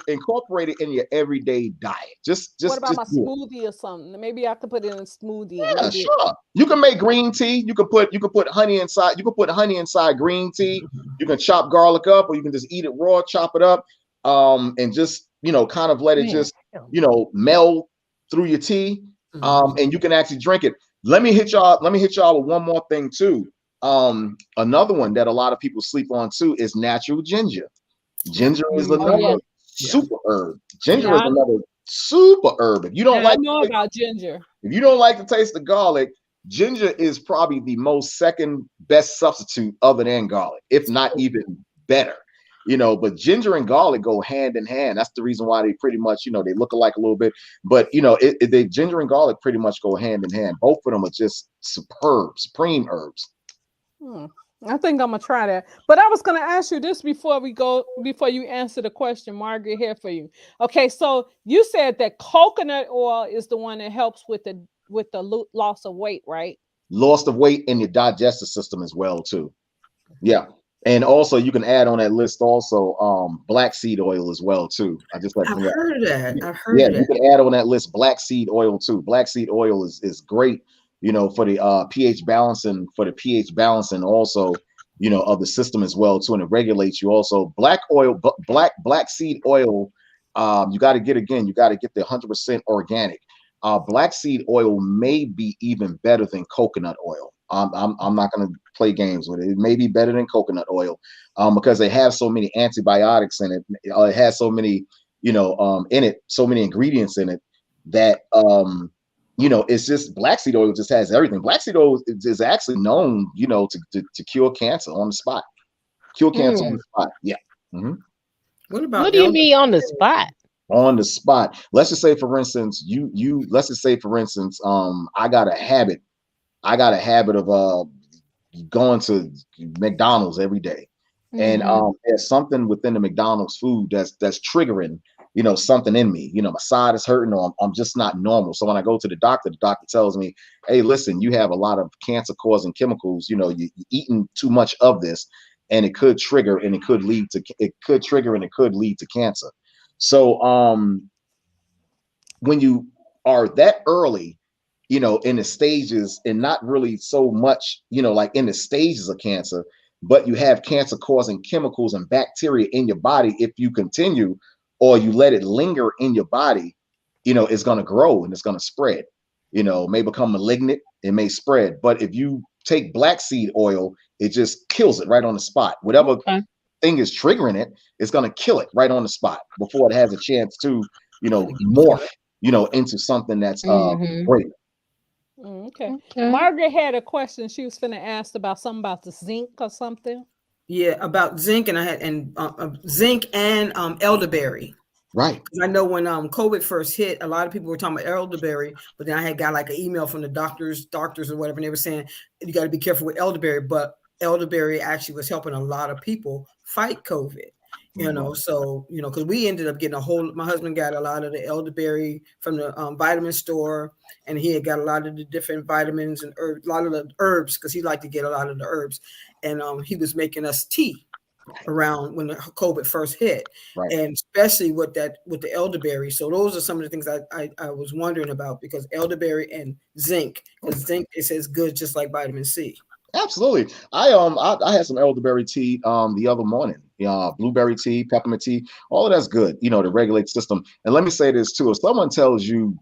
diet. Just what about my do it. smoothie or something? Maybe I could put it in a smoothie. Yeah, sure. You can make green tea. You can put honey inside. You can put honey inside green tea. You can chop garlic up, or you can just eat it raw, chop it up, and just kind of let it just meld through your tea. And you can actually drink it. Let me hit y'all with one more thing too. Another one that a lot of people sleep on too is natural ginger. Ginger is another super herb. Ginger is another super herb. If you don't I know about ginger. If you don't like the taste of garlic, ginger is probably the most second best substitute other than garlic, if not even better. But ginger and garlic go hand in hand. That's the reason why they pretty much, they look alike a little bit. But ginger and garlic pretty much go hand in hand. Both of them are just supreme herbs. I think I'm gonna try that. But I was gonna ask you this before you answer the question, Margaret, here for you. Okay, so you said that coconut oil is the one that helps with the loss of weight, right? Loss of weight in your digestive system as well too. Yeah. And also you can add on that list also black seed oil as well too. I've heard of that. You can add on that list black seed oil too. Black seed oil is great, for the pH balancing, also, of the system as well too, and it regulates you also. Black seed oil, you got to get the 100% organic. Black seed oil may be even better than coconut oil. I'm not going to play games with it. It may be better than coconut oil because they have so many antibiotics in it. It has so many, in it, so many ingredients in it that it's just black seed oil just has everything. Black seed oil is actually known, to cure cancer on the spot. Cure cancer on Mm. the spot. Yeah. Mm-hmm. What What about do you elderberry? mean on the spot? On the spot. Let's just say, for instance, I got a habit. Of going to McDonald's every day. And Mhm. there's something within the McDonald's food that's triggering, something in me. My side is hurting, or I'm just not normal. So when I go to the doctor tells me, hey, listen, you have a lot of cancer causing chemicals. You're eating too much of this, and it could trigger and it could lead to cancer. So when you are that early, in the stages, and not really so much, like in the stages of cancer, but you have cancer causing chemicals and bacteria in your body. If you continue or you let it linger in your body, it's going to grow and it's going to spread, it may become malignant, it may spread. But if you take black seed oil, it just kills it right on the spot. Whatever Okay. thing is triggering it, it's going to kill it right on the spot before it has a chance to, Kill morph, it. into something that's Mhm. great. Okay. Okay. Margaret had a question. She was finna ask about something about the zinc or something. Yeah, about zinc, and zinc and elderberry. Right. I know when COVID first hit, a lot of people were talking about elderberry, but then I had got like an email from the doctors or whatever, and they were saying you got to be careful with elderberry. But elderberry actually was helping a lot of people fight COVID. Mhm. So because we ended up getting my husband got a lot of the elderberry from the vitamin store, and he had got a lot of the different vitamins and a lot of the herbs, because he liked to get a lot of the herbs, and he was making us tea around when the COVID first hit, Right. and especially with the elderberry. So those are some of the things I was wondering about, because elderberry and zinc, because zinc, it says good just like vitamin C. Absolutely. I had some elderberry tea the other morning. Blueberry tea, peppermint tea, all of that's good, to regulate the system. And let me say this too: if someone tells you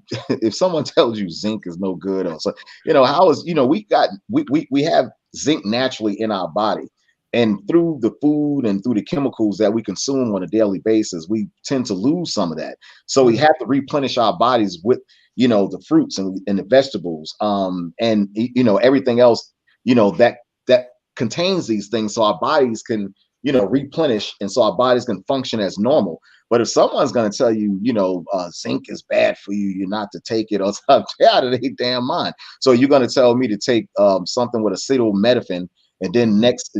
zinc is no good, or so, how is, we have zinc naturally in our body, and through the food and through the chemicals that we consume on a daily basis, we tend to lose some of that. So we have to replenish our bodies with, the fruits and the vegetables, and everything else, that contains these things, so our bodies can, replenish, and so our bodies can function as normal. But if someone's going to tell you, zinc is bad for you, you're not to take it, or something, out of their damn mind. So you're going to tell me to take something with acetaminophen, and then next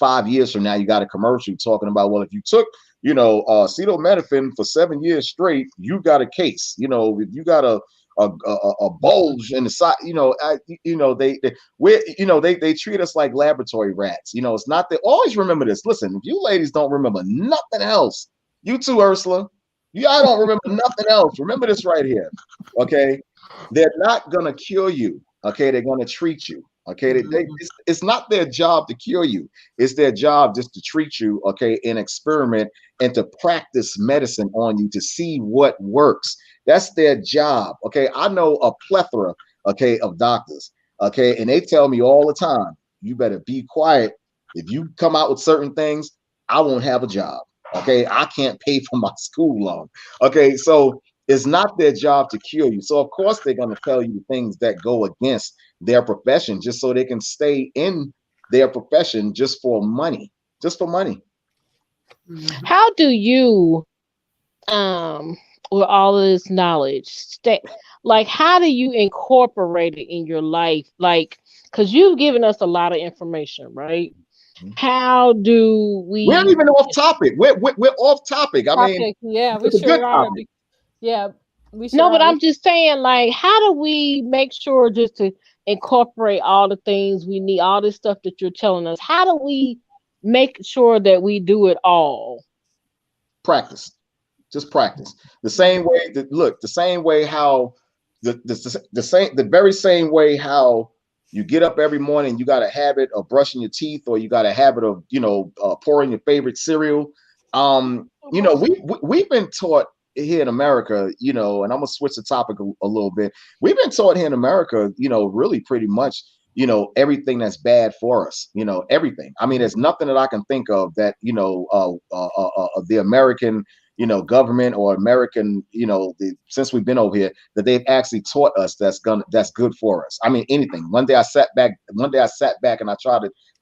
5 years from now, you got a commercial talking about, well, if you took, acetaminophen for 7 years straight, you got a case. If you got a bulge in the side, they treat us like laboratory rats. It's not that. Always remember this. Listen, if you ladies don't remember nothing else, you too, Ursula, I don't remember nothing else. Remember this right here. Okay, they're not gonna cure you. Okay, they're gonna treat you. Okay, it's not their job to cure you. It's their job just to treat you. Okay, and experiment and to practice medicine on you to see what works. That's their job. Okay, I know a plethora, okay, of doctors. Okay, and they tell me all the time, you better be quiet. If you come out with certain things, I won't have a job. Okay, I can't pay for my school loan. Okay, so it's not their job to cure you. So of course they're going to tell you things that go against their profession, just so they can stay in their profession, just for money. Just for money. How do you, um, with all of this knowledge, stay, like, how do you incorporate it in your life? Like, because you've given us a lot of information, right? How do We're not we even off topic. We're off topic. I mean, Topic. Yeah, we it's a good sure are. topic. Yeah, we No, sure but are. I'm just saying, like, how do we make sure just to incorporate all the things we need, all this stuff that you're telling us? How do we make sure that we do it all? Practice. Just practice. The same way that, look, the same way how the very same way how you get up every morning, you got a habit of brushing your teeth, or you got a habit of, pouring your favorite cereal. We've been taught here in America, and I'm gonna switch the topic a little bit. We've been taught here in America, really pretty much, everything that's bad for us, everything. I mean, there's nothing that I can think of that, the American, government or American, since we've been over here, that they've actually taught us that's good for us. I mean, anything. One day I sat back and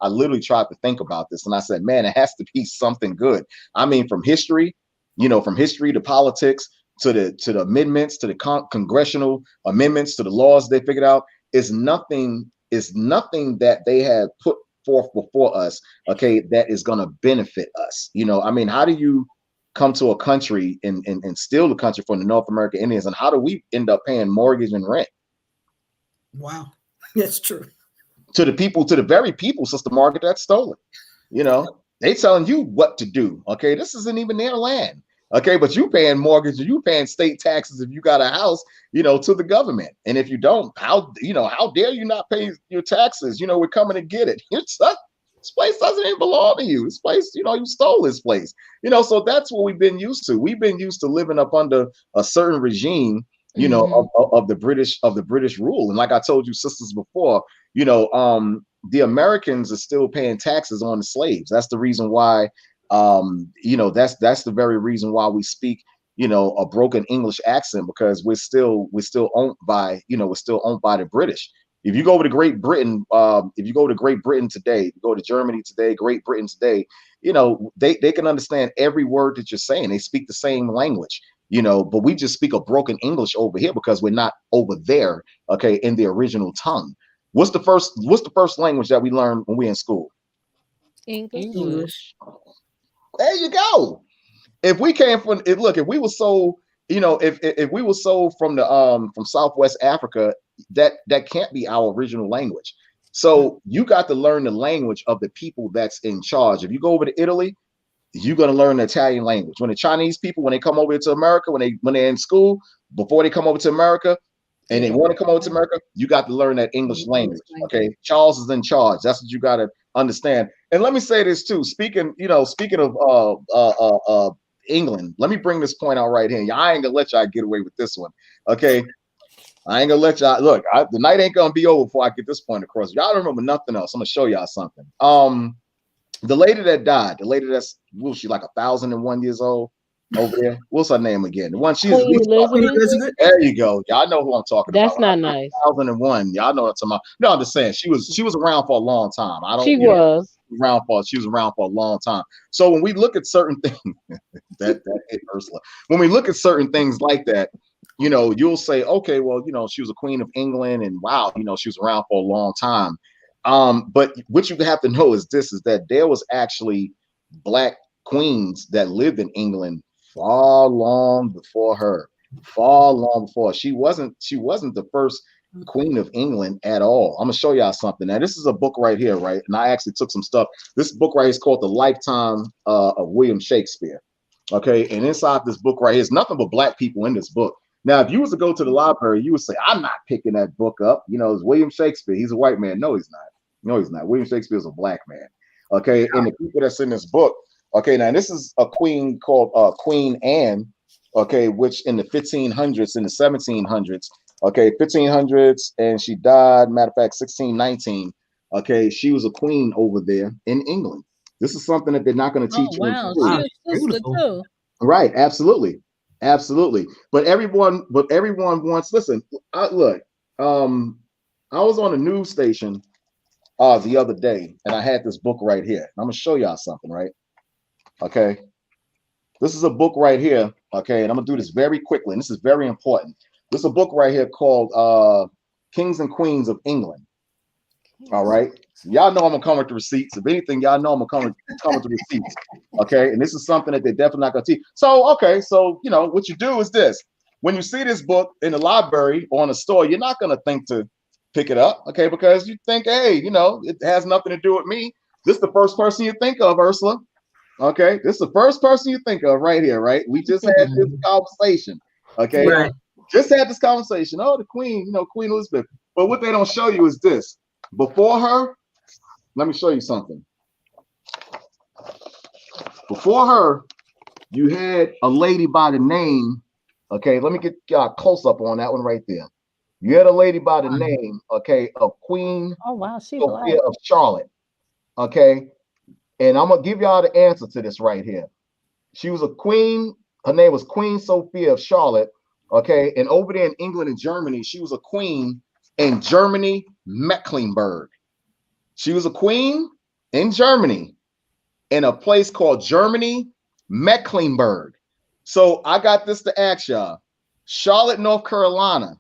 I literally tried to think about this, and I said, man, it has to be something good. I mean, from history to politics, to the amendments, to the congressional amendments, to the laws they figured out, is nothing that they have put forth before us, okay, that is going to benefit us. I mean, how do you come to a country and steal the country from the North American Indians, and how do we end up paying mortgage and rent? Wow, that's true. To the very people, Sister Margaret, that stole it. They telling you what to do. Okay, this isn't even their land. Okay, but you paying mortgage, you paying state taxes if you got a house, to the government. And if you don't, how dare you not pay your taxes? We're coming to get it. This place doesn't even belong to you. This place, you stole this place. So that's what we've been used to. We've been used to living up under a certain regime, of the British rule. And like I told you sisters before, the Americans are still paying taxes on the slaves. That's the reason why, that's the very reason why we speak, a broken English accent, because we're still owned by, the British. If you go over to Great Britain, today, if you go to Germany today, Great Britain today, they can understand every word that you're saying. They speak the same language, but we just speak a broken English over here because we're not over there, okay, in the original tongue. What's the first language that we learn when we're in school? English. There you go. If we came from, if we were sold, if we were sold from from Southwest Africa, that can't be our original language. So you got to learn the language of the people that's in charge. If you go over to Italy, you're going to learn the Italian language. When the Chinese people, when they come over to America, when they're in school, before they come over to America, and they want to come over to America, you got to learn that English language. Okay, Charles is in charge. That's what you got to understand. And let me say this too. Speaking of England, let me bring this point out right here. I ain't gonna let y'all get away with this one. Okay, I ain't gonna let y'all look. The night ain't gonna be over before I get this point across. Y'all don't remember nothing else. I'm gonna show y'all something. The lady that died, she like 1,001 years old over there. What's her name again? The one she's Queen Elizabeth. There you go. Y'all know who I'm talking about. That's not nice. 1,001. Y'all know what I'm talking about. No, I'm just saying she was around for a long time. She was around for a long time. So when we look at certain things, that hit Ursula. When we look at certain things like that, you'll say, okay, well, she was a queen of England, and wow, she was around for a long time. But what you have to know is that there was actually Black queens that lived in England far long before her. She wasn't the first queen of England at all. I'm gonna show y'all something. Now, this is a book right here, right? And I actually took some stuff. This book right here is called The Lifetime of William Shakespeare. Okay, and inside this book right here is nothing but Black people in this book. Now, if you was to go to the library, you would say, I'm not picking that book up. It's William Shakespeare. He's a white man. No, he's not. William Shakespeare is a Black man. Okay, and the people that's in this book. Okay, now this is a queen called Queen Anne. Okay, which in the 1500s, in the 1700s. Okay, 1500s, and she died. Matter of fact, 1619. Okay, she was a queen over there in England. This is something that they're not going to teach you. Wow, she was sister too. Right, absolutely. But everyone wants. Listen, look. I was on a news station the other day, and I had this book right here. I'm gonna show y'all something, right? Okay, this is a book right here. Okay, and I'm gonna do this very quickly, and this is very important. This is a book right here called Kings and Queens of England. All right, y'all know I'm gonna come with the receipts. If anything, y'all know I'm gonna come with the receipts. Okay, and this is something that they're definitely not gonna teach. So what you do is this: when you see this book in the library or in a store, you're not gonna think to pick it up, okay? Because you think, hey, it has nothing to do with me. This is the first person you think of, Ursula. Okay, this is the first person you think of right here, right? We just had this conversation, okay? Right. Just had this conversation. Oh, the Queen, Queen Elizabeth. But what they don't show you is this. Before her, let me show you something. Before her, you had a lady by the name, okay? Let me get y'all close up on that one right there. You had a lady by the name, okay, of Queen Sophia of Charlotte, okay? And I'm going to give y'all the answer to this right here. She was a queen Her name was Queen Sophia of Charlotte. Okay, and over there in England and Germany, she was a queen in Germany, Mecklenburg. She was a queen in Germany in a place called Germany, Mecklenburg. So I got this to ask y'all. Charlotte, North Carolina.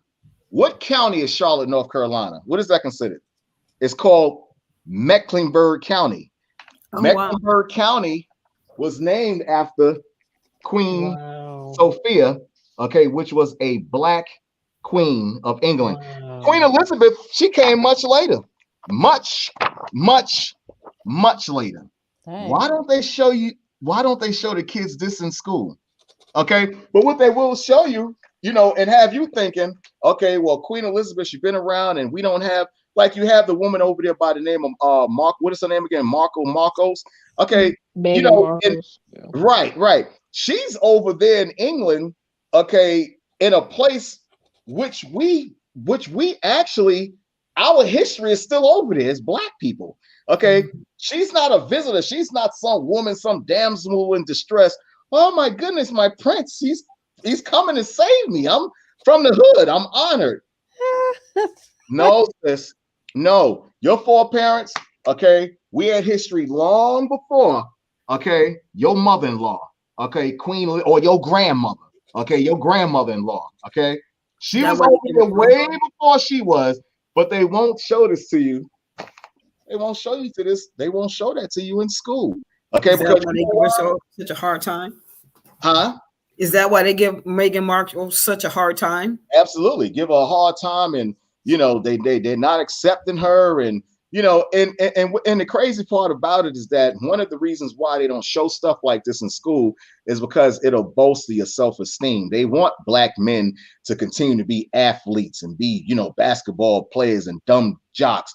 What county is Charlotte, North Carolina? What is that considered? It's called Mecklenburg County. Oh, Mecklenburg wow. County was named after Queen Wow. Sophia, okay, which was a black queen of England. Wow. Queen Elizabeth, she came much later. Much, much, much later. Dang. Why don't they show the kids this in school? Okay, but what they will show you, and have you thinking, okay, well, Queen Elizabeth, she's been around, and we don't have, like, you have the woman over there by the name of Mark. What is her name again? Marcos. Okay, Meghan Markle's. Yeah. right. She's over there in England, okay, in a place which we actually, our history is still over there as black people. Okay, she's not a visitor. She's not some woman, some damsel in distress. Oh my goodness, my prince, he's coming to save me. I'm from the hood. I'm honored. No, sis. No, your foreparents, okay, we had history long before, okay, your mother-in-law, okay, queen, or your grandmother, okay, your grandmother-in-law, okay. She was over there way before she was, but they won't show this to you. They won't show you to this. They won't show that to you in school. Okay, Is that why they give her such a hard time? Huh? Is that why they give Meghan Markle such a hard time? Absolutely, give her a hard time, and they're not accepting her, and and the crazy part about it is that one of the reasons why they don't show stuff like this in school is because it'll bolster your self-esteem. They want black men to continue to be athletes and be, basketball players and dumb jocks,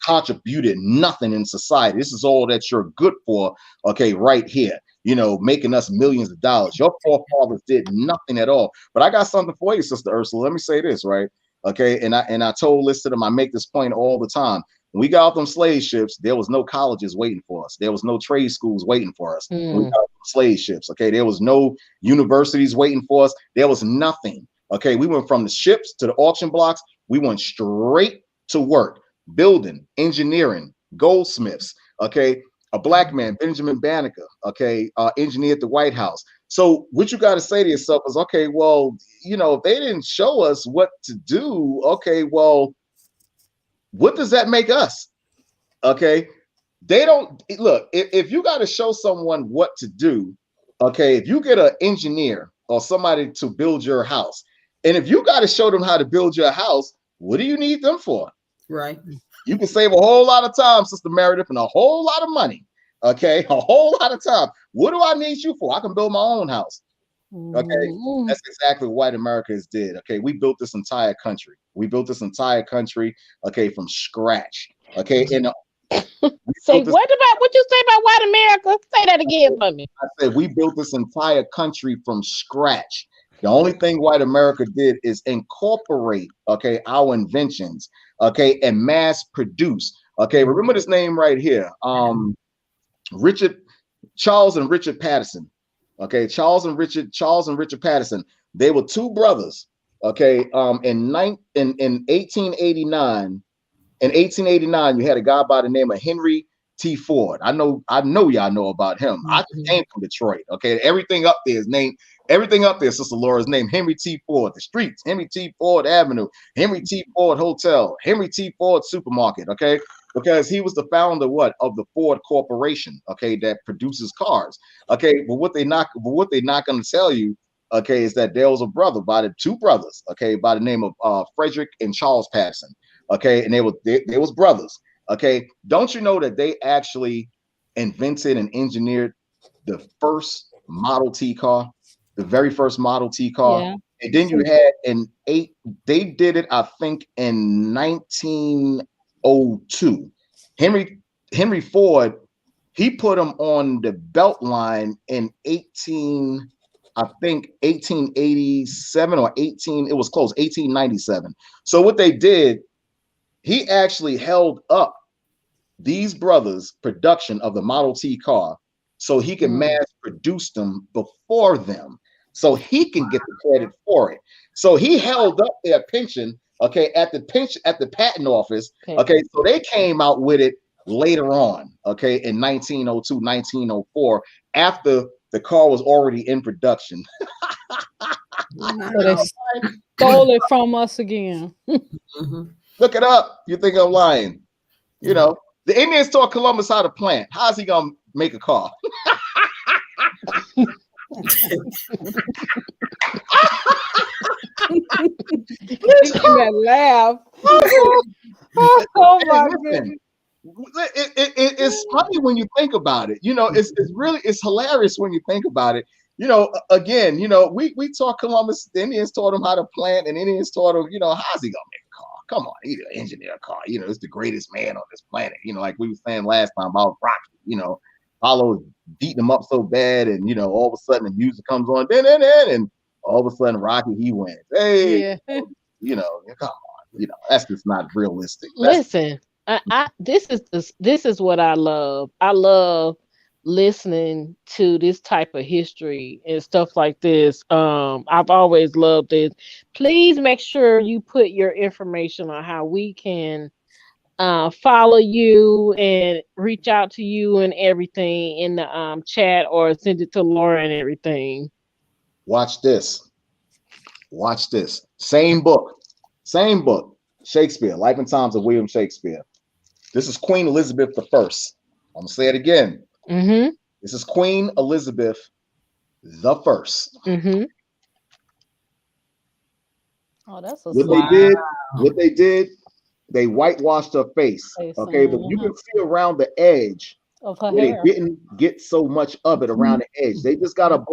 contributed nothing in society. This is all that you're good for, okay, right here, making us millions of dollars. Your forefathers did nothing at all. But I got something for you, Sister Ursula. Let me say this, right? Okay, and I told this to them. I make this point all the time. When we got off them slave ships, there was no colleges waiting for us. There was no trade schools waiting for us. When we got off slave ships, okay, there was no universities waiting for us. There was nothing. Okay, we went from the ships to the auction blocks. We went straight to work, building, engineering, goldsmiths. Okay, a black man, Benjamin Banneker, okay, engineered the White House. So what you got to say to yourself is, okay, well, if they didn't show us what to do, okay, well, what does that make us? Okay, they don't look. If you got to show someone what to do, okay, if you get an engineer or somebody to build your house, and if you got to show them how to build your house, what do you need them for? Right. You can save a whole lot of time, Sister Meredith, and a whole lot of money. Okay, a whole lot of time. What do I need you for? I can build my own house. Okay, that's exactly what white Americans did. Okay, we built this entire country. Okay, from scratch. Okay, and say what you say about white America? Say that again for me. I said we built this entire country from scratch. The only thing white America did is incorporate, okay, our inventions, okay, and mass produce. Okay, remember this name right here. Charles and Richard Patterson. Okay, Charles and Richard Patterson. They were two brothers. Okay, in 1889. In 1889, you had a guy by the name of Henry T. Ford. I know y'all know about him. I came from Detroit. Okay, everything up there, Sister Laura, is named Henry T. Ford. The streets, Henry T. Ford Avenue, Henry T. Ford Hotel, Henry T. Ford Supermarket. Okay, because he was the founder of the Ford Corporation. Okay, that produces cars. Okay, but what they're not going to tell you, okay, is that there was two brothers. Okay, by the name of Frederick and Charles Patterson. Okay, and they was brothers. Okay, don't you know that they actually invented and engineered the first Model T car, the very first Model T car? Yeah. And then you had they did it, I think, in 1902. Henry Ford, he put them on the belt line in 1887 or 1897. So what they did, he actually held up these brothers' production of the Model T car so he can mass produce them before them, so he can get the credit for it. So he held up their pension, okay, at the patent office, okay. So they came out with it later on, okay, in 1902, 1904, after the car was already in production. So they stole it from us again. Look it up. You think I'm lying? You know, the Indians taught Columbus how to plant. How's he gonna make a car? That laugh. Oh my goodness. It's funny when you think about it. You know, it's really hilarious when you think about it. You know, again, you know, we taught Columbus, the Indians taught him how to plant, and Indians taught him, you know, how's he gonna make a car? Come on, he's an engineer a car. You know, it's the greatest man on this planet. You know, like we were saying last time about Rocky. You know, Apollo beating him up so bad, and you know, all of a sudden the music comes on, and all of a sudden Rocky he wins. Hey, Yeah. you know, come on, you know, that's just not realistic. Listen, this is what I love. I love listening to this type of history and stuff like this. I've always loved this. Please make sure you put your information on how we can follow you and reach out to you and everything in the chat, or send it to Laura and everything. Watch this. Watch this. Same book. Shakespeare, Life and Times of William Shakespeare. This is Queen Elizabeth I. I'm gonna say it again. This is Queen Elizabeth I. Oh, that's a What they did, they whitewashed her face. Okay, but you can see around the edge of her where hair. they didn't get so much of it around the edge. They just got a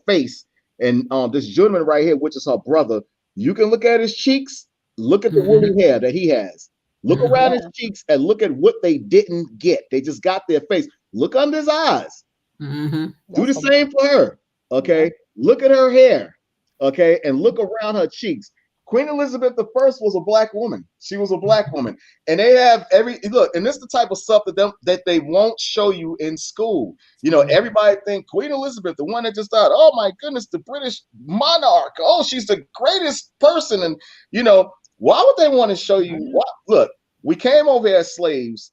face. And this gentleman right here, which is her brother, you can look at his cheeks, look at the woolly hair that he has. Look around his cheeks and look at what they didn't get. They just got their face. Look under his eyes. Do the same for her. Okay. Look at her hair. Okay. And look around her cheeks. Queen Elizabeth I was a black woman. She was a black woman. And they have look, and this is the type of stuff that they won't show you in school. You know, everybody think Queen Elizabeth, the one that just died, oh my goodness, the British monarch. Oh, she's the greatest person. And, you know, why would they want to show you? Look, we came over as slaves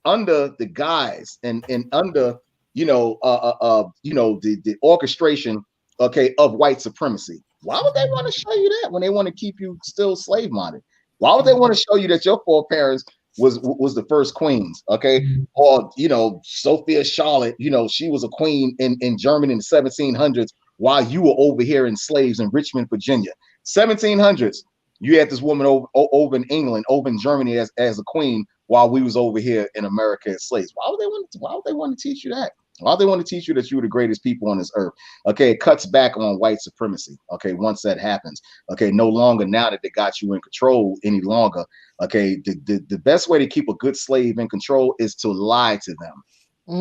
under the guise and under, the orchestration, okay, of white supremacy. Why would they want to show you that when they want to keep you still slave minded? Why would they want to show you that your foreparents was the first queens, okay? Or, you know, Sophia Charlotte, you know, she was a queen in Germany in the 1700s while you were over here in slaves in Richmond, Virginia. 1700s, you had this woman over in England, over in Germany as a queen while we was over here in America as slaves. Why would they want to teach you that? Why do they want to teach you that you're the greatest people on this earth? Okay, it cuts back on white supremacy. Okay, once that happens, okay, no longer now that they got you in control any longer. Okay, the best way to keep a good slave in control is to lie to them.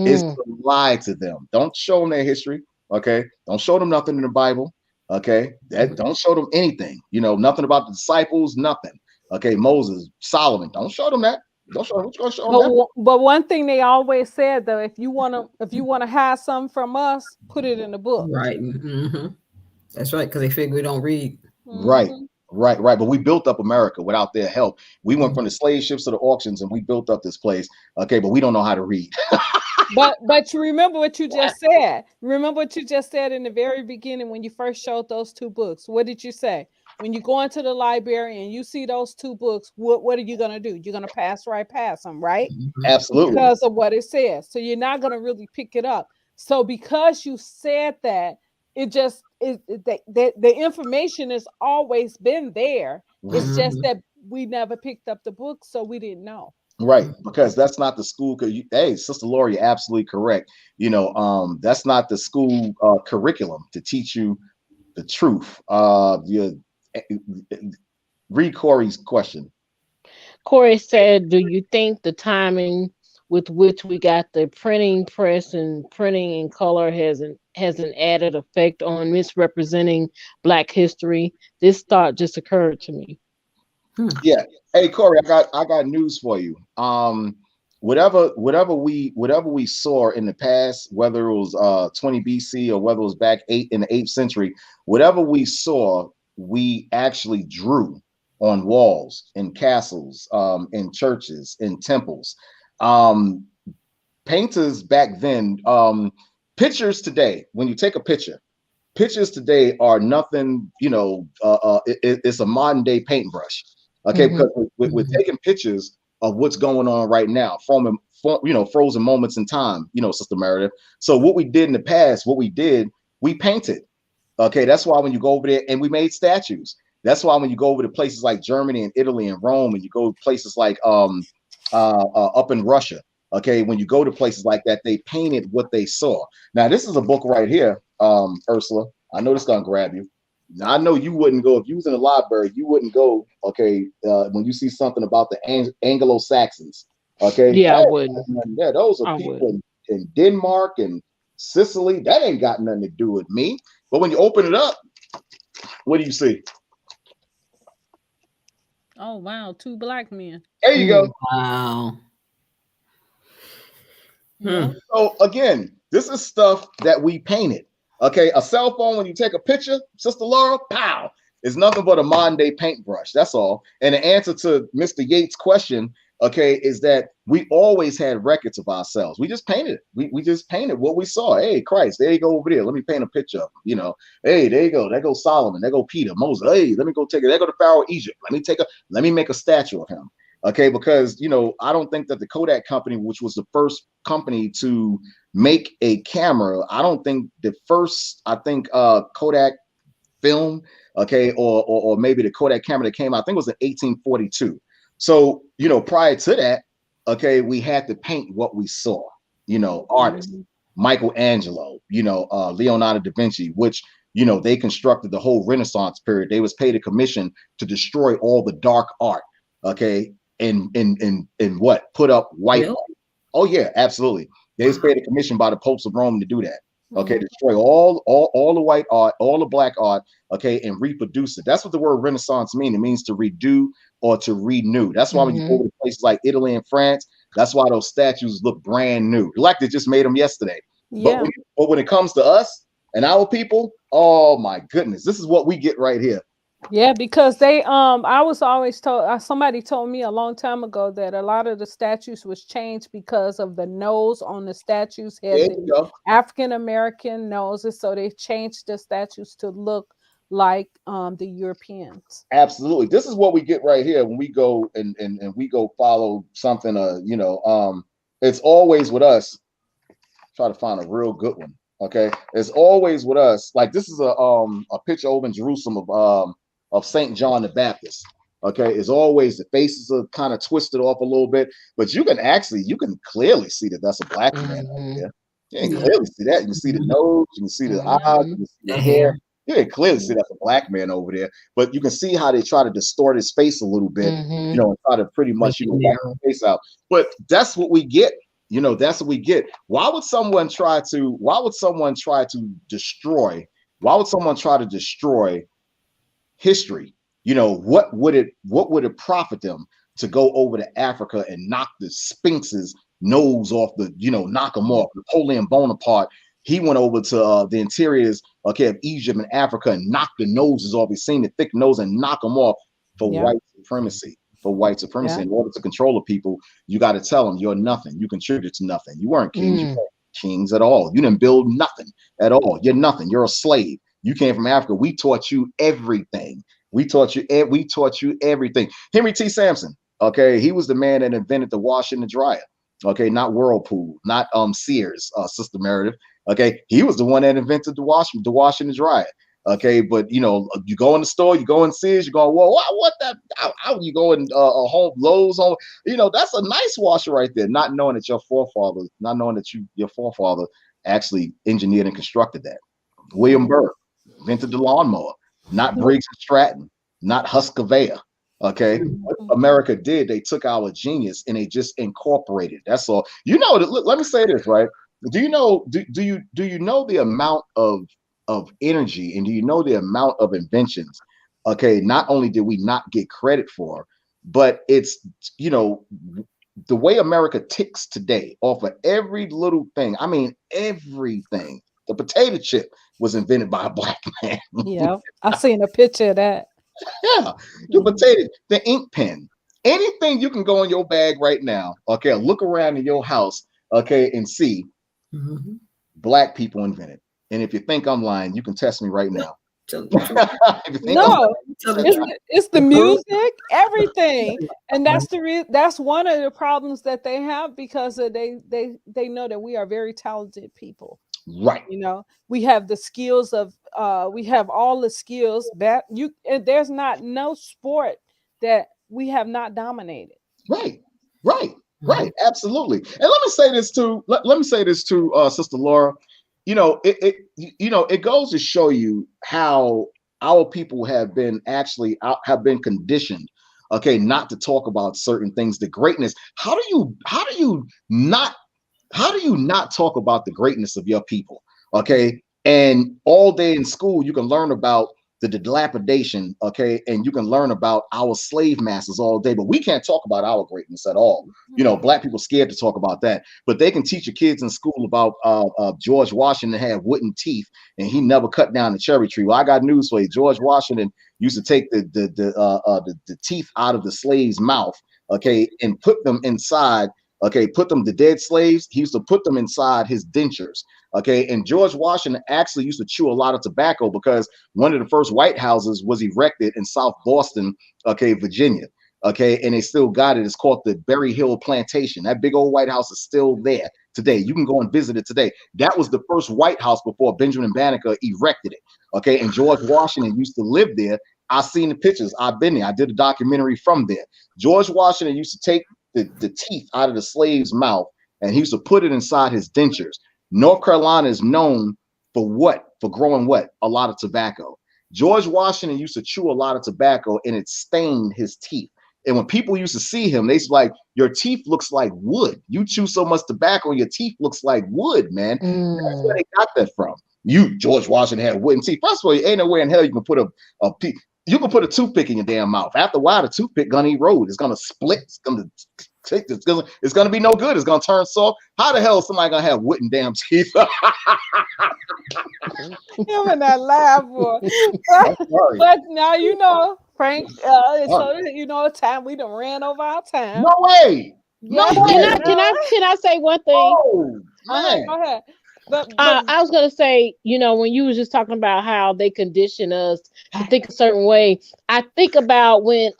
Is to lie to them. Don't show them their history. Okay, don't show them nothing in the Bible. Okay, don't show them anything. You know, nothing about the disciples. Nothing. Okay, Moses, Solomon. Don't show them that. Don't show them. What you gonna show them? But one thing they always said though, if you wanna hide something from us, put it in the book. Right. That's right, because they figure we don't read. Right. But we built up America without their help. We went from the slave ships to the auctions, and we built up this place. Okay, but we don't know how to read. But you remember what you just said. Remember what you just said in the very beginning when you first showed those two books. What did you say? When you go into the library and you see those two books, what are you going to do? You're going to pass right past them, right? Absolutely. Because of what it says. So you're not going to really pick it up. So because you said that, the information has always been there. It's just that we never picked up the book, so we didn't know. Right, because that's not the school. Hey, Sister Laura, you're absolutely correct. You know, that's not the school curriculum to teach you the truth. Read Corey's question. Corey said, do you think the timing with which we got the printing press and printing in color has an added effect on misrepresenting Black history? This thought just occurred to me. Yeah. Hey, Corey, I got news for you. whatever we saw in the past, whether it was 20 BC or whether it was back in the 8th century, whatever we saw, we actually drew on walls, in castles, in churches, in temples. Um, Painters back then, pictures today, when you take a pictures today are nothing, it's a modern day paintbrush. Okay, Mhm. because we're taking pictures of what's going on right now from frozen moments in time, Sister Meredith. So what we did in the past, we painted. Okay, that's why when you go over there, and we made statues. That's why when you go over to places like Germany and Italy and Rome, and you go to places like up in Russia, okay, when you go to places like that, they painted what they saw. Now, this is a book right here, Ursula. I know this is gonna grab you. Now, I know you wouldn't go if you was in the library. You wouldn't go, okay, when you see something about the Anglo-Saxons. Okay, Yeah, I wouldn't. yeah, those are I people wouldn't. in Denmark and Sicily. That ain't got nothing to do with me. But when you open it up, what do you see? Oh wow, two black men. There you go. Mm. Wow. Yeah. So again, this is stuff that we painted. Okay, a cell phone, when you take a picture, Sister Laura, pow, is nothing but a modern day paintbrush. That's all. And the answer to Mr. Yates' question, okay, is that we always had records of ourselves. We just painted it. We just painted what we saw. Hey, Christ, there you go over there. Let me paint a picture of him. Hey, there you go. There goes Solomon. There go Peter, Moses. Hey, let me go take it. There go the Pharaoh of Egypt. Let me make a statue of him. Okay, because I don't think that the Kodak company, which was the first company to make a camera, I don't think the first, I think Kodak film, okay, or maybe the Kodak camera that came out, I think it was in 1842. So, prior to that, okay, we had to paint what we saw, artists, Mhm. Michelangelo, Leonardo da Vinci, which, they constructed the whole Renaissance period. They was paid a commission to destroy all the dark art, okay, and what? Put up white. Really? Oh yeah, absolutely. They was paid a commission by the popes of Rome to do that. Okay, Mhm. destroy all the white art, all the black art, okay, and reproduce it. That's what the word Renaissance means. It means to redo or to renew. That's why when you go Mhm. to places like Italy and France, that's why those statues look brand new, like they just made them yesterday. But Yeah. when it comes to us and our people, oh my goodness, this is what we get right here. Yeah, because they I was always told, somebody told me a long time ago that a lot of the statues was changed because of the nose on the statues There had you the go. African American noses, so they changed the statues to look like the Europeans. Absolutely. This is what we get right here when we go and we go follow something. It's always with us. Try to find a real good one. Okay, it's always with us. Like this is a picture over in Jerusalem of Saint John the Baptist. Okay, it's always the faces are kind of twisted off a little bit, but you can clearly see that that's a black man over Mhm. there. You can Yeah. clearly see that. You can see the nose, you can see the eyes, you Mhm. can see The the hair. hair. You can clearly see that's a black man over there. But you can see how they try to distort his face a little bit, Mhm. and try to pretty Make much it wipe narrow. his face out. But that's what we get. That's what we get. Why would someone try to destroy history? What would it profit them to go over to Africa and knock the Sphinx's nose off, knock them off? Napoleon Bonaparte, he went over to the interiors, okay, of Egypt and Africa and knocked the noses off. He's seen the thick nose and knock them off for Yeah. white supremacy. For white supremacy, Yeah. in order to control the people, you got to tell them you're nothing. You contributed to nothing. You weren't kings. You Mm. weren't kings at all. You didn't build nothing at all. You're nothing. You're a slave. You came from Africa. We taught you everything. We taught you everything. Henry T. Sampson, okay, he was the man that invented the washer and the dryer. Okay, not Whirlpool, not Sears, Sister Meredith. Okay, he was the one that invented the wash and the dryer. Okay, but you go in the store, you go in Sears, you go, whoa, what that? How you go in Home Lowe's home? That's a nice washer right there. Not knowing that your forefather actually engineered and constructed that. William Mhm. Burr invented the lawnmower, not Briggs and Stratton, not Husqvarna. Okay, what Mhm. America did, they took our genius and they just incorporated. That's all. Look, let me say this, right? Do you know the amount of energy, and do you know the amount of inventions? Okay, not only did we not get credit for, but it's you know the way America ticks today off of every little thing. I mean, everything. The potato chip was invented by a black man. Yeah, I seen a picture of that. Yeah, the potato, the ink pen, anything you can go in your bag right now. Okay, look around in your house. Okay, and see black people invented. And if you think I'm lying, you can test me right now. If you think I'm No, lying, it's the music, everything, and that's one of the problems that they have because they know that we are very talented people. right. You know, we have the skills of we have all the skills that you and there's not no sport that we have not dominated. Right, right, right. Absolutely. And let me say this too. Let me say this to Sister Laura. You know, it goes to show you how our people have been actually have been conditioned, okay, not to talk about certain things. The greatness. How do you not talk about the greatness of your people? Okay. And all day in school, you can learn about the dilapidation, okay, and you can learn about our slave masters all day, but we can't talk about our greatness at all. You know, black people scared to talk about that, but they can teach your kids in school about George Washington had wooden teeth and he never cut down the cherry tree. Well, I got news for you. George Washington used to take the teeth out of the slave's mouth, okay, and put them inside. Okay, put them, the dead slaves, he used to put them inside his dentures. Okay, and George Washington actually used to chew a lot of tobacco because one of the first White Houses was erected in South Boston, okay, Virginia. Okay, and they still got it. It's called the Berry Hill Plantation. That big old White House is still there today. You can go and visit it today. That was the first White House before Benjamin Banneker erected it. Okay, and George Washington used to live there. I've seen the pictures. I've been there. I did a documentary from there. George Washington used to take the teeth out of the slave's mouth and he used to put it inside his dentures. North Carolina is known for what? For growing what? A lot of tobacco. George Washington used to chew a lot of tobacco and it stained his teeth. And when people used to see him, they was like, your teeth looks like wood. You chew so much tobacco and your teeth looks like wood, man. That's where they got that from. George Washington had wooden teeth. First of all, ain't no way in hell you can put you can put a toothpick in your damn mouth. After a while, the toothpick gonna erode. It's gonna split. It's gonna be no good. It's gonna turn soft. How the hell is somebody gonna have wooden damn teeth? Him and that laugh, boy. But now you know, Frank. So you know, time we done ran over our time. No way. No way. Can I say one thing? Oh, man. Go ahead. But I was gonna say, you know, when you was just talking about how they condition us to think a certain way, I think about when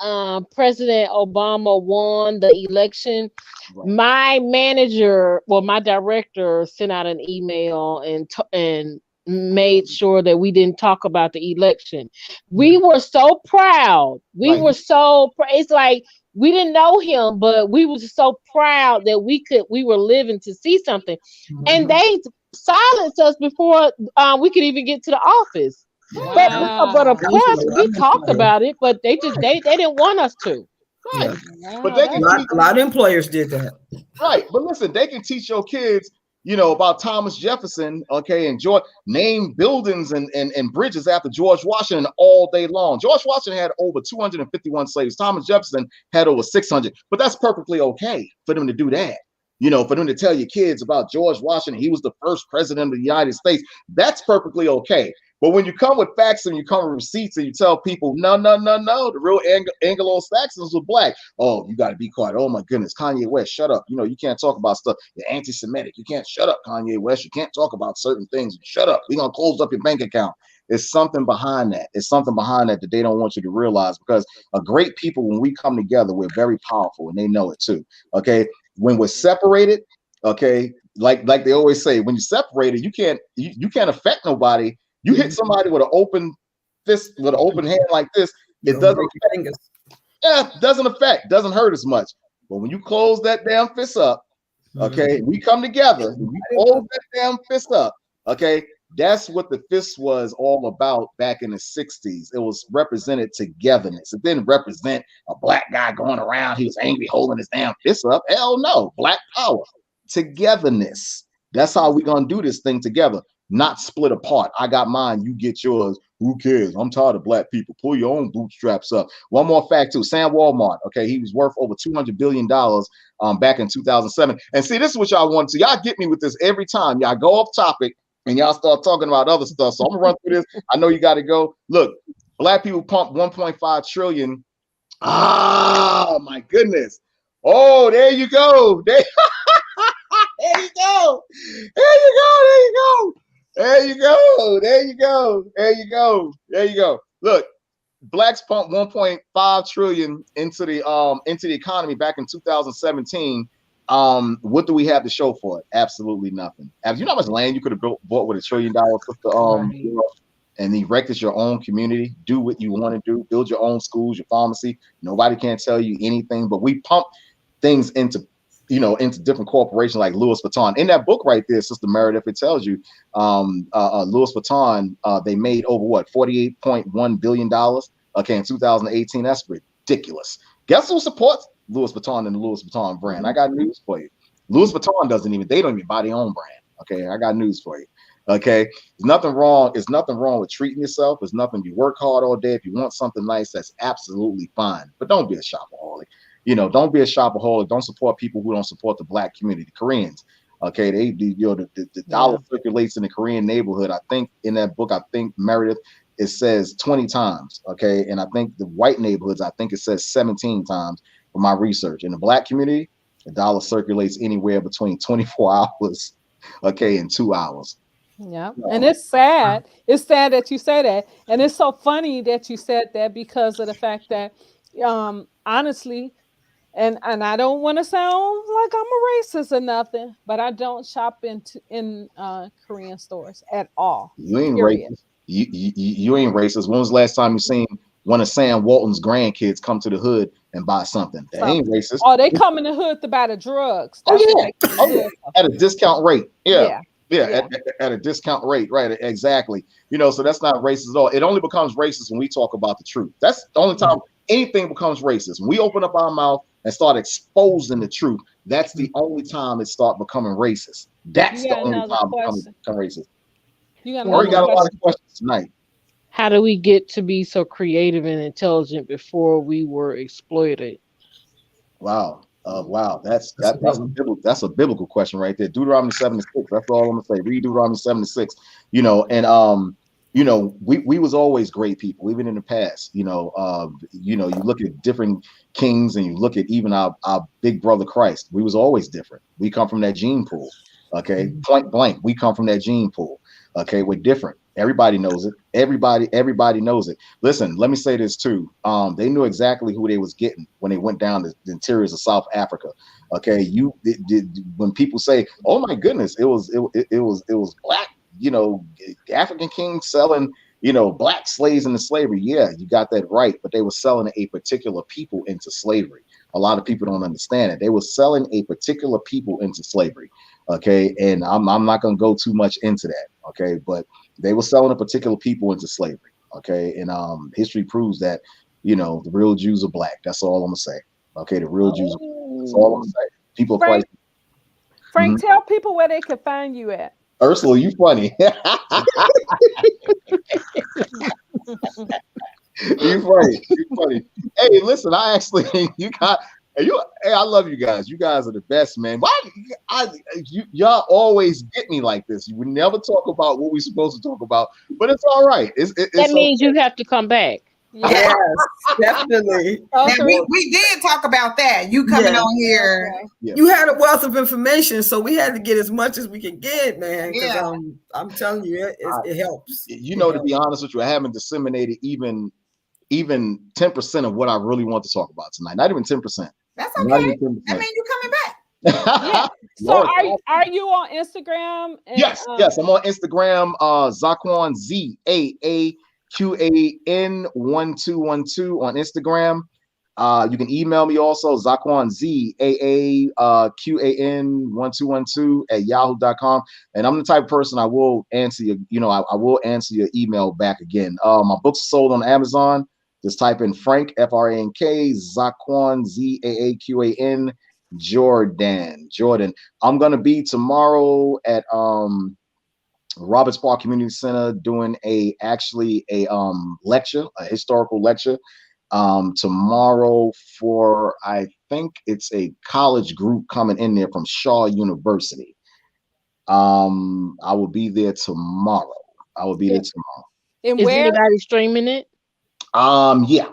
President Obama won the election. Right. My manager, well, my director sent out an email and made sure that we didn't talk about the election. We were so proud. We were so it's like we didn't know him, but we were so proud that we were living to see something. And they silenced us before we could even get to the office. Wow. But of course we talked about it, but they didn't want us to. Right. Wow, but a lot of employers did that. Right. But listen, they can teach your kids, you know, about Thomas Jefferson, okay, and name buildings and bridges after George Washington all day long. George Washington had over 251 slaves. Thomas Jefferson had over 600. But that's perfectly okay for them to do that. You know, for them to tell your kids about George Washington, he was the first president of the United States. That's perfectly okay. But when you come with facts and you come with receipts and you tell people, no, the real Anglo-Saxons were black. Oh, you got to be quiet. Oh, my goodness. Kanye West, shut up. You know, you can't talk about stuff. You're anti-Semitic. You can't shut up, Kanye West. You can't talk about certain things. Shut up. We're going to close up your bank account. There's something behind that. It's something behind that they don't want you to realize, because a great people, when we come together, we're very powerful, and they know it too. Okay. When we're separated, okay, like they always say, when you're separated, you can't affect nobody. You hit somebody with an open fist, with an open hand like this, it doesn't affect, doesn't hurt as much. But when you close that damn fist up, okay, we come together, we close that damn fist up, okay, that's what the fist was all about back in the 60s. It was represented togetherness. It didn't represent a black guy going around, he was angry holding his damn fist up. Hell no. Black power, togetherness. That's how we're gonna do this thing together, not split apart. I got mine, you get yours. Who cares? I'm tired of black people. Pull your own bootstraps up. One more fact too. Sam Walmart. Okay, he was worth over $200 billion back in 2007. And see, this is what y'all want to. Y'all get me with this every time. Y'all go off topic and y'all start talking about other stuff. So I'm gonna run through this. I know you got to go. Look, black people pump 1.5 trillion. Ah, my goodness. Oh, there you go. There you go. There you go. There you go. There you go. There you go. There you go. Look, blacks pumped 1.5 trillion into the economy back in 2017. What do we have to show for it? Absolutely nothing. You know how much land you could have bought with $1 trillion and erected your own community, do what you want to do, build your own schools, your pharmacy. Nobody can tell you anything, but we pump things into different corporations like Louis Vuitton. In that book right there, Sister Meredith, it tells you Louis Vuitton, they made over $48.1 billion. Okay, in 2018, that's ridiculous. Guess who supports Louis Vuitton and the Louis Vuitton brand? I got news for you. Louis Vuitton they don't even buy their own brand. Okay, I got news for you. Okay, there's nothing wrong. There's nothing wrong with treating yourself. There's nothing. You work hard all day. If you want something nice, that's absolutely fine. But don't be a shopaholic. Don't be a shopaholic. Don't support people who don't support the black community, the Koreans. Okay, the dollar circulates in the Korean neighborhood. I think in that book, Meredith, it says 20 times. Okay, and I think the white neighborhoods, I think it says 17 times from my research. In the black community, the dollar circulates anywhere between 24 hours, okay, and 2 hours. Yeah, and it's sad. It's sad that you say that, and it's so funny that you said that because of the fact that, honestly, and I don't want to sound like I'm a racist or nothing, but I don't shop in Korean stores at all. You ain't period. racist. You ain't racist. When was the last time you seen one of Sam Walton's grandkids come to the hood and buy something? They ain't racist. Oh, they come in the hood to buy the drugs. That's at a discount rate. Yeah. Yeah. At a discount rate, right? Exactly. So that's not racist at all. It only becomes racist when we talk about the truth. That's the only time anything becomes racist. When we open up our mouth and start exposing the truth, that's the only time it start becoming racist. That's the only time it become racist. We already got a lot of questions tonight. How do we get to be so creative and intelligent before we were exploited? Wow. That's a biblical question right there. Deuteronomy 7:6. That's all I'm gonna say. Read Deuteronomy 7:6. We was always great people, even in the past. You look at different kings and you look at even our big brother Christ. We was always different. We come from that gene pool. Okay, point blank. We come from that gene pool. Okay, we're different. Everybody knows it. Everybody knows it. Listen, let me say this too. They knew exactly who they was getting when they went down the interiors of South Africa. Okay, when people say, "Oh my goodness, it was black," African kings selling, black slaves into slavery. Yeah, you got that right. But they were selling a particular people into slavery. A lot of people don't understand it. They were selling a particular people into slavery. Okay, and I'm not gonna go too much into that. Okay, but they were selling a particular people into slavery. Okay, and history proves that the real Jews are black. That's all I'm gonna say. Okay, the real Jews. That's all I'm gonna say. People Frank, tell people where they can find you at. Ursula, you funny. You funny. Hey, listen, I love you guys. You guys are the best, man. Why y'all always get me like this? You would never talk about what we're supposed to talk about, but it's all right. That means you have to come back. Yes, definitely. We did talk about that. You coming on here. Yeah. You had a wealth of information, so we had to get as much as we could get, man. Yeah. I'm telling you, it helps. To be honest with you, I haven't disseminated even 10% of what I really want to talk about tonight. Not even 10%. That's okay. I mean, you coming back. Yeah. So are you on Instagram? Yes, I'm on Instagram. ZAAQUAN, ZAAQAN 1212 on Instagram. You can email me also, ZAAQUAN, ZAAQAN 1212 at yahoo.com. And I'm the type of person I will answer you. I will answer your email back again. My books are sold on Amazon. Just type in Frank, Frank, ZAAQUAN, ZAAQAN, Jordan. I'm gonna be tomorrow at Roberts Park Community Center doing a lecture, a historical lecture tomorrow for, I think it's a college group coming in there from Shaw University. I will be there tomorrow. I will be there tomorrow. And Is where? anybody streaming it? Yeah.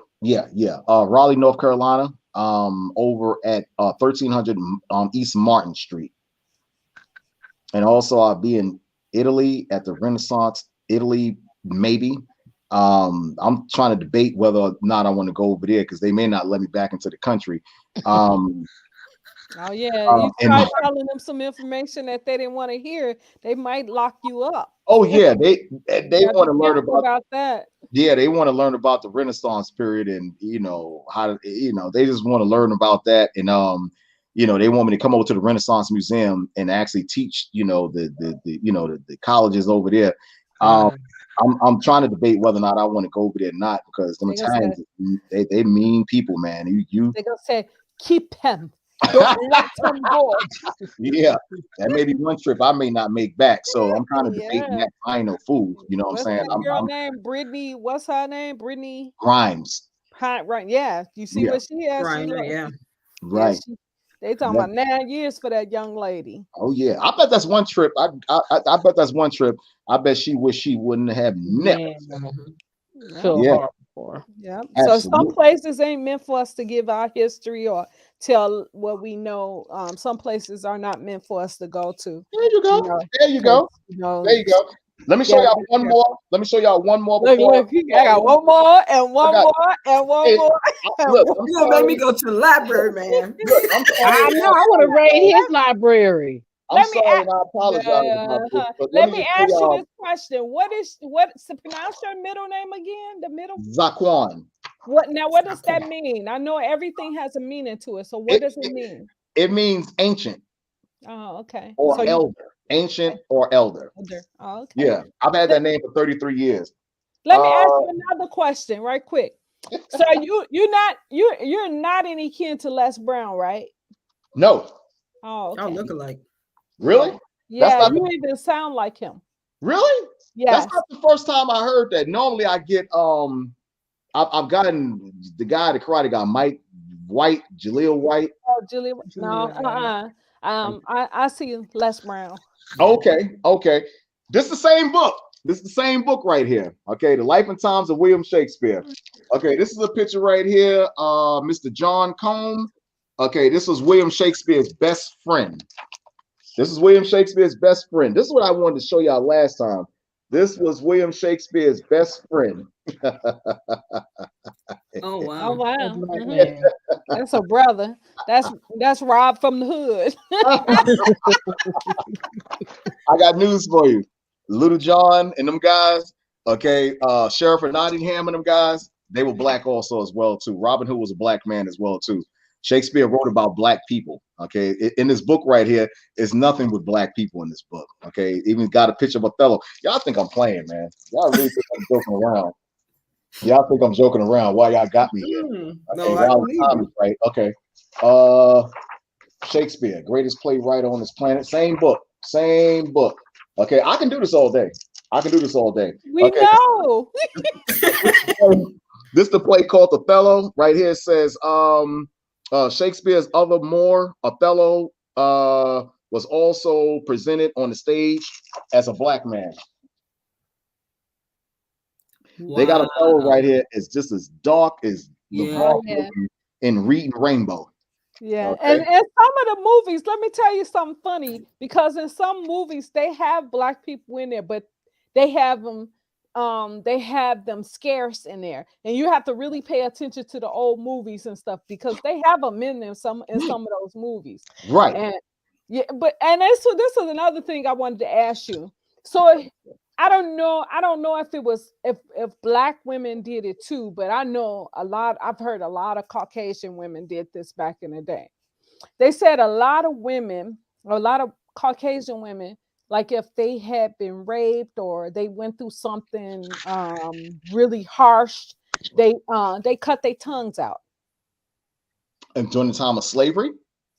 Raleigh, North Carolina. Over at 1300 East Martin Street. And also I'll be in Italy at the Renaissance, Italy, maybe. I'm trying to debate whether or not I want to go over there because they may not let me back into the country. Oh yeah, you try telling them some information that they didn't want to hear, they might lock you up. Oh yeah, they want to learn about that. Yeah, they want to learn about the Renaissance period, and how they just want to learn about that, and they want me to come over to the Renaissance Museum and actually teach the colleges over there. I'm trying to debate whether or not I want to go over there or not, because them Italians, they mean people, man. They're gonna say keep him. Don't let them go. Yeah, that may be one trip I may not make back. So I'm kind of debating that. I ain't no fool. You know what I'm saying? What's her name? Brittany. What's her name? Brittany Grimes. Right. Yeah. You see what she has? Yeah. Right. They talking about 9 years for that young lady. Oh yeah, I bet that's one trip. I bet that's one trip. I bet she wish she wouldn't have never. Yeah. So some places ain't meant for us to give our history or tell what we know. Some places are not meant for us to go to. There you go. There you go. There you go. Let me show y'all one more. Let me show y'all one more. Look, I got one more and one more and one more. Look, let me go to the library, man. Look, I know. I want to raid his library. I'm sorry, and I apologize about this. But let me ask you this question: What pronounce your middle name again? The middle. ZAAQUAN. What does that mean? I know everything has a meaning to it. So what does it mean? It means ancient. Oh, okay. Or elder. Ancient or elder. Oh, okay. Yeah, I've had that name for 33 years. Let me ask you another question, right quick. So you're not any kin to Les Brown, right? No. Oh, okay. Look alike. Really? Yeah, you even sound like him. Really? Yeah. That's not the first time I heard that. Normally I get I've gotten the guy, the karate guy, Mike White, Jaleel White. Oh, Jaleel. No, I see Les Brown. Okay. This the same book. This is the same book right here. Okay, The Life and Times of William Shakespeare. Okay, this is a picture right here. Mr. John Combe. Okay, this was William Shakespeare's best friend. This is William Shakespeare's best friend. This is what I wanted to show y'all last time. This was William Shakespeare's best friend. Oh wow! Oh wow! Mm-hmm. That's a brother. That's Rob from the hood. I got news for you. Little John and them guys. Okay, Sheriff of Nottingham and them guys. They were black also as well too. Robin Hood was a black man as well too. Shakespeare wrote about black people. Okay, in this book right here is nothing but black people in this book. Okay, even got a picture of Othello. Y'all think I'm playing, man? Y'all really think I'm joking around? Y'all think I'm joking around? Why y'all got me here? Okay, no, I believe you. Right? Okay. Shakespeare, greatest playwright on this planet. Same book. Okay, I can do this all day. We know. This is the play called Othello. Right here it says Shakespeare's other more. Othello was also presented on the stage as a black man. Wow. They got Othello right here. It's just as dark as in Reading Rainbow. Yeah, okay. And some of the movies, let me tell you something funny, because in some movies they have black people in there, but they have them scarce in there, and you have to really pay attention to the old movies and stuff, because they have them in there some of those movies, right? And this is another thing I wanted to ask you. So I don't know if it was if black women did it too, but I've heard a lot of Caucasian women did this back in the day. They said a lot of Caucasian women, like if they had been raped or they went through something really harsh, they cut their tongues out. And during the time of slavery?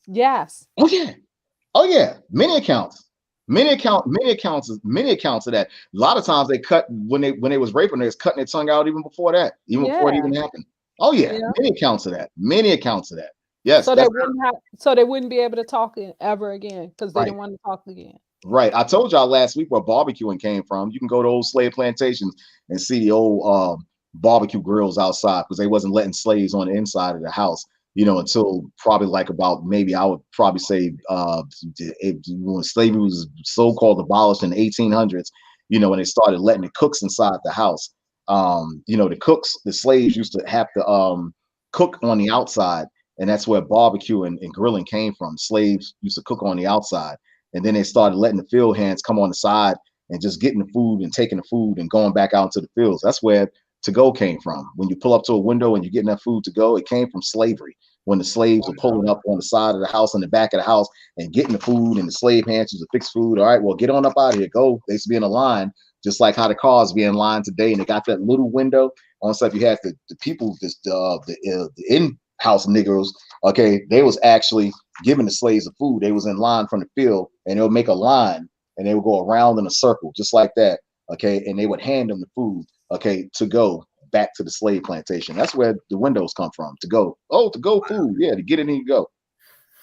Yes. Oh yeah. Many accounts. many accounts of that. A lot of times they cut when they was raping, they was cutting their tongue out even before that, even before it Yeah. even happened. Oh yeah, Yeah. many accounts of that. Many accounts of that. Yes, So they that's wouldn't be able to talk ever again because they right. didn't want to talk again. Right. I told y'all last week where barbecuing came from. You can go to old slave plantations and see the old barbecue grills outside because they wasn't letting slaves on the inside of the house, until probably like about maybe I would probably say when slavery was so-called abolished in the 1800s, when they started letting the cooks inside the house. The slaves used to have to cook on the outside, and that's where barbecue and grilling came from. Slaves used to cook on the outside. And then they started letting the field hands come on the side and just getting the food and taking the food and going back out into the fields. That's where to go came from. When you pull up to a window and you're getting that food to go, it came from slavery. When the slaves were pulling up on the side of the house and the back of the house and getting the food, and the slave hands used to fix food. All right, well, get on up out of here. Go. They used to be in a line, just like how the cars be in line today. And they got that little window on stuff. You had the people, the in-house niggers. Okay, they was actually giving the slaves the food. They was in line from the field, and they would make a line and they would go around in a circle just like that. Okay, and they would hand them the food, okay, to go back to the slave plantation. That's where the windows come from. To go food. Yeah, to get it and you go.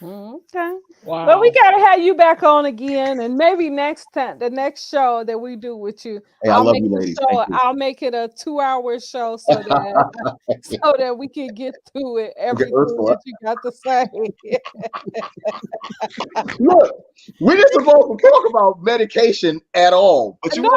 Okay. Wow. Well, we gotta have you back on again, and maybe next time, the next show that we do with you, Hey, I love you, ladies. Thank you. I'll make it a 2-hour show so that we can get through it, everything that you got to say. Look, we didn't supposed to talk about medication at all, but but you know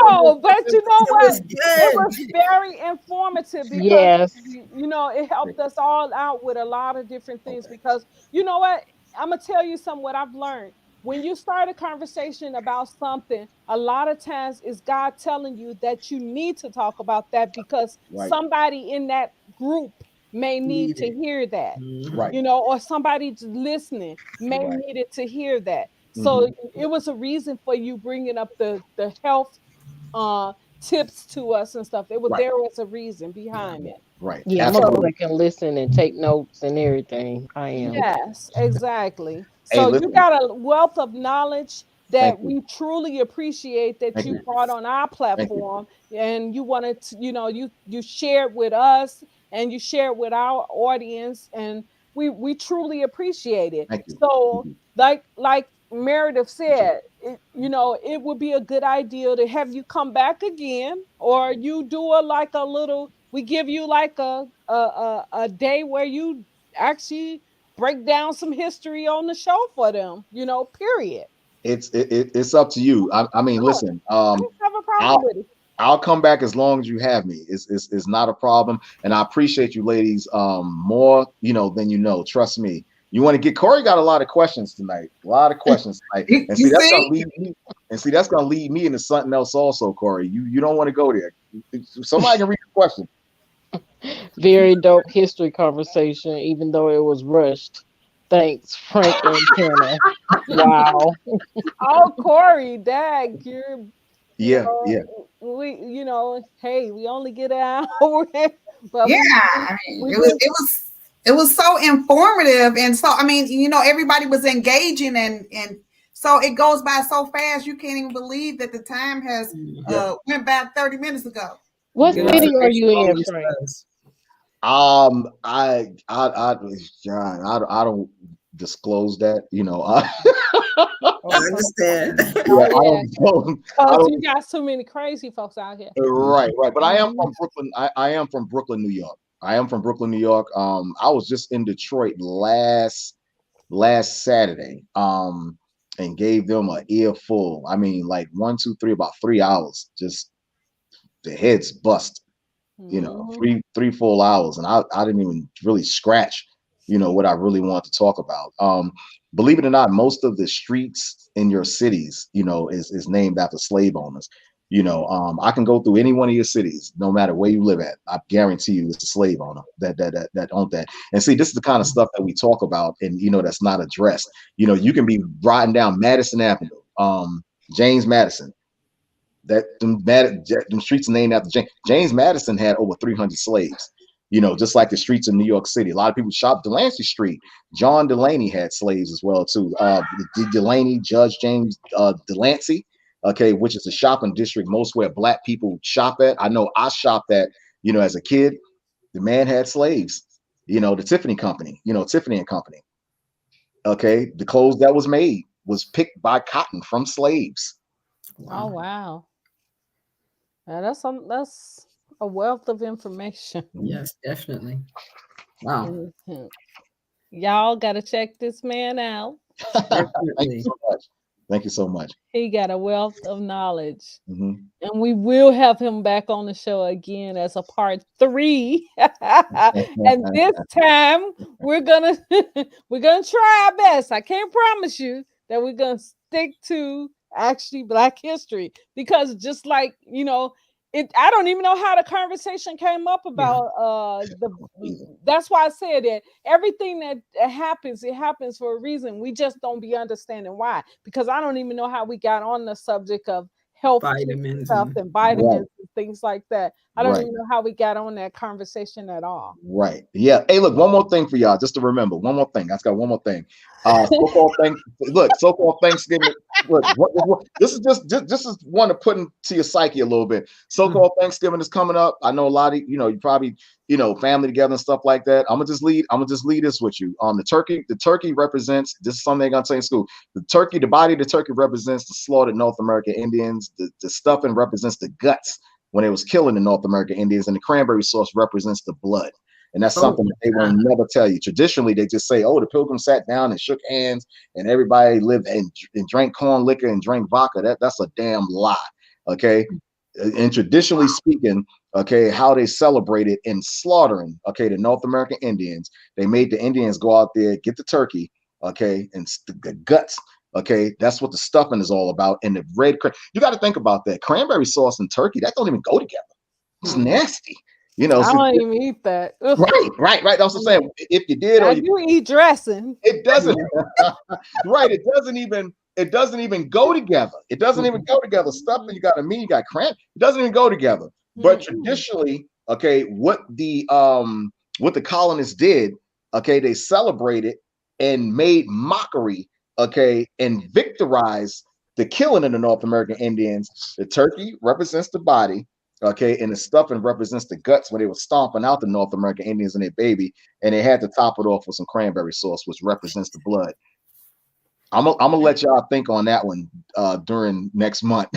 what? It was very informative because Yes. it helped us all out with a lot of different things. Because you know what? I'm gonna tell you something. What I've learned when you start a conversation about something, a lot of times is God telling you that you need to talk about that because somebody in that group may need to hear that, Right. or somebody listening may need it to hear that. So it was a reason for you bringing up the health tips to us and stuff. There was a reason behind it. Right. Yeah, I'm gonna go back and listen and take notes and everything. I am. Yes, exactly. Hey, So you listen. got a wealth of knowledge that Thank you. we truly appreciate that Thank you you. brought on our Thank you. platform, and you wanted to, you shared with us and you shared with our audience, and we truly appreciate it. Thank you. So like Meredith said, it would be a good idea to have you come back again, or you do we give you like a day where you actually break down some history on the show for them, period. It's up to you. I mean, listen, I don't have a problem with it. I'll come back as long as you have me. It's not a problem. And I appreciate you ladies more, than you know. Trust me. You want to get Corey got a lot of questions tonight. A lot of questions tonight. And see, that's gonna lead me. And see, that's gonna lead me into something else also, Corey. You don't want to go there. Somebody can read the question. Very dope history conversation, even though it was rushed. Thanks, Frank and Kenna. Wow. Oh, Corey, dag, you're Yeah. we hey, we only get an hour. But it was so informative, and so everybody was engaging, and so it goes by so fast you can't even believe that the time has went by 30 minutes ago. What city are you in, Frank? I don't disclose that, I understand. You got so many crazy folks out here. Right. But I am from Brooklyn. I am from Brooklyn, New York. I was just in Detroit last Saturday, and gave them an earful. I mean, like 1, 2, 3, about 3 hours. Just the heads bust. 3 full hours, and I didn't even really scratch, what I really want to talk about. Believe it or not, most of the streets in your cities, is named after slave owners. I can go through any one of your cities, no matter where you live at. I guarantee you, it's a slave owner that owned that. And see, this is the kind of stuff that we talk about, and that's not addressed. You can be riding down Madison Avenue, James Madison. Them streets are named after James Madison had over 300 slaves. just like the streets of New York City. A lot of people shop Delancey Street. John Delaney had slaves as well too. Delaney, Judge James Delancey, okay, which is a shopping district most where black people shop at. I know I shopped at, as a kid. The man had slaves, the Tiffany Company, Tiffany and Company. Okay, the clothes that was made was picked by cotton from slaves. Oh wow. Now that's a wealth of information. Yes, definitely. Wow. Mhm. Y'all gotta check this man out. Thank you Definitely. so much. Thank you so much. He got a wealth of knowledge. Mhm. And we will have him back on the show again as a part 3. And this time we're gonna try our best. I can't promise you that we're gonna stick to actually Black history, because just like I don't even know how the conversation came up about that's why I said that everything that happens, it happens for a reason. We just don't be understanding why, because I don't even know how we got on the subject of health Vitamins stuff and vitamins and things like that. I don't Right. even know how we got on that conversation at all. Right. Yeah. Hey, look, one more thing for y'all, just to remember. One more thing. I just got one more thing. So-called Thanksgiving. Look, this is this is one to put into your psyche a little bit. So-called Thanksgiving is coming up. I know a lot of you probably family together and stuff like that. I'm gonna just lead this with you. The turkey represents, this is something they're gonna say in school. The body of the turkey represents the slaughtered North American Indians. The stuffing represents the guts when they was killing the North American Indians, and the cranberry sauce represents the blood. And that's something that they will never tell you. Traditionally, they just say, oh, the pilgrims sat down and shook hands and everybody lived and drank corn liquor and drank vodka. That's a damn lie. Okay. And traditionally speaking, okay, how they celebrated in slaughtering, okay, the North American Indians, they made the Indians go out there, get the turkey, okay, and the guts. Okay, that's what the stuffing is all about. And the you got to think about that. Cranberry sauce and turkey, that don't even go together. It's nasty. I don't even eat that. Ugh. Right. That's what I'm saying. If you did, I do eat dressing. it doesn't. Right. It doesn't even go together. It doesn't even go together. Stuffing, you got a meat, you got cranberry. It doesn't even go together. But traditionally, okay, what the colonists did, okay, they celebrated and made mockery, okay, and victorized the killing of the North American Indians. The turkey represents the body, okay, and the stuffing represents the guts when they were stomping out the North American Indians and their baby, and they had to top it off with some cranberry sauce, which represents the blood. I'm gonna let y'all think on that one during next month.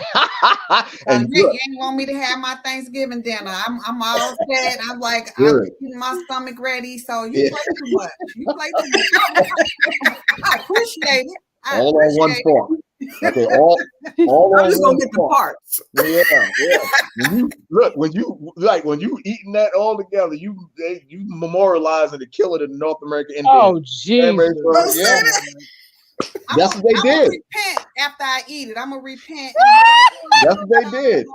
And you ain't want me to have my Thanksgiving dinner. I'm all set. I'm like, I'm getting my stomach ready. So you play too much. You play too much. I appreciate it. All on one fork. Okay, all I'm on just one gonna get the fork. parts. Yeah. When you eating that all together, you memorializing the killing of the North American Indians. Oh, Jesus. Yeah. That's what they did. I'm gonna repent after I eat it. I'm gonna repent. That's what they did.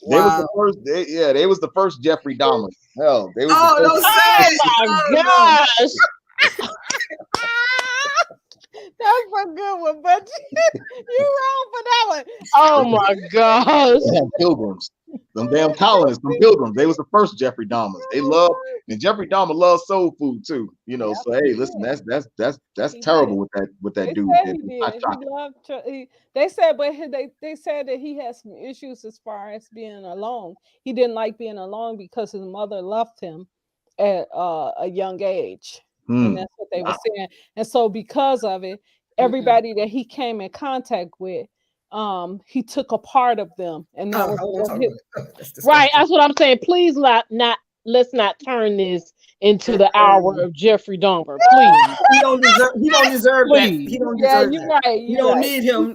They was the first. They was the first Jeffrey Dahmer. Hell, they was. Oh, don't say Oh my gosh. That's a good one, but you wrong for that one. Oh my gosh. They had pilgrims. Them damn colonists, them pilgrims. They was the first Jeffrey Dahmers. They love, and Jeffrey Dahmer loves soul food too. So hey, listen, that's terrible what that dude did. He loved. They said, but they said that he has some issues as far as being alone. He didn't like being alone because his mother left him at a young age. And that's what they were saying. And so because of it, everybody that he came in contact with, he took a part of them. And that was right. That's what I'm saying. Please let's not turn this into the hour of Jeffrey Dahmer. Please. He don't deserve that. He don't deserve you're that. right. You don't need him.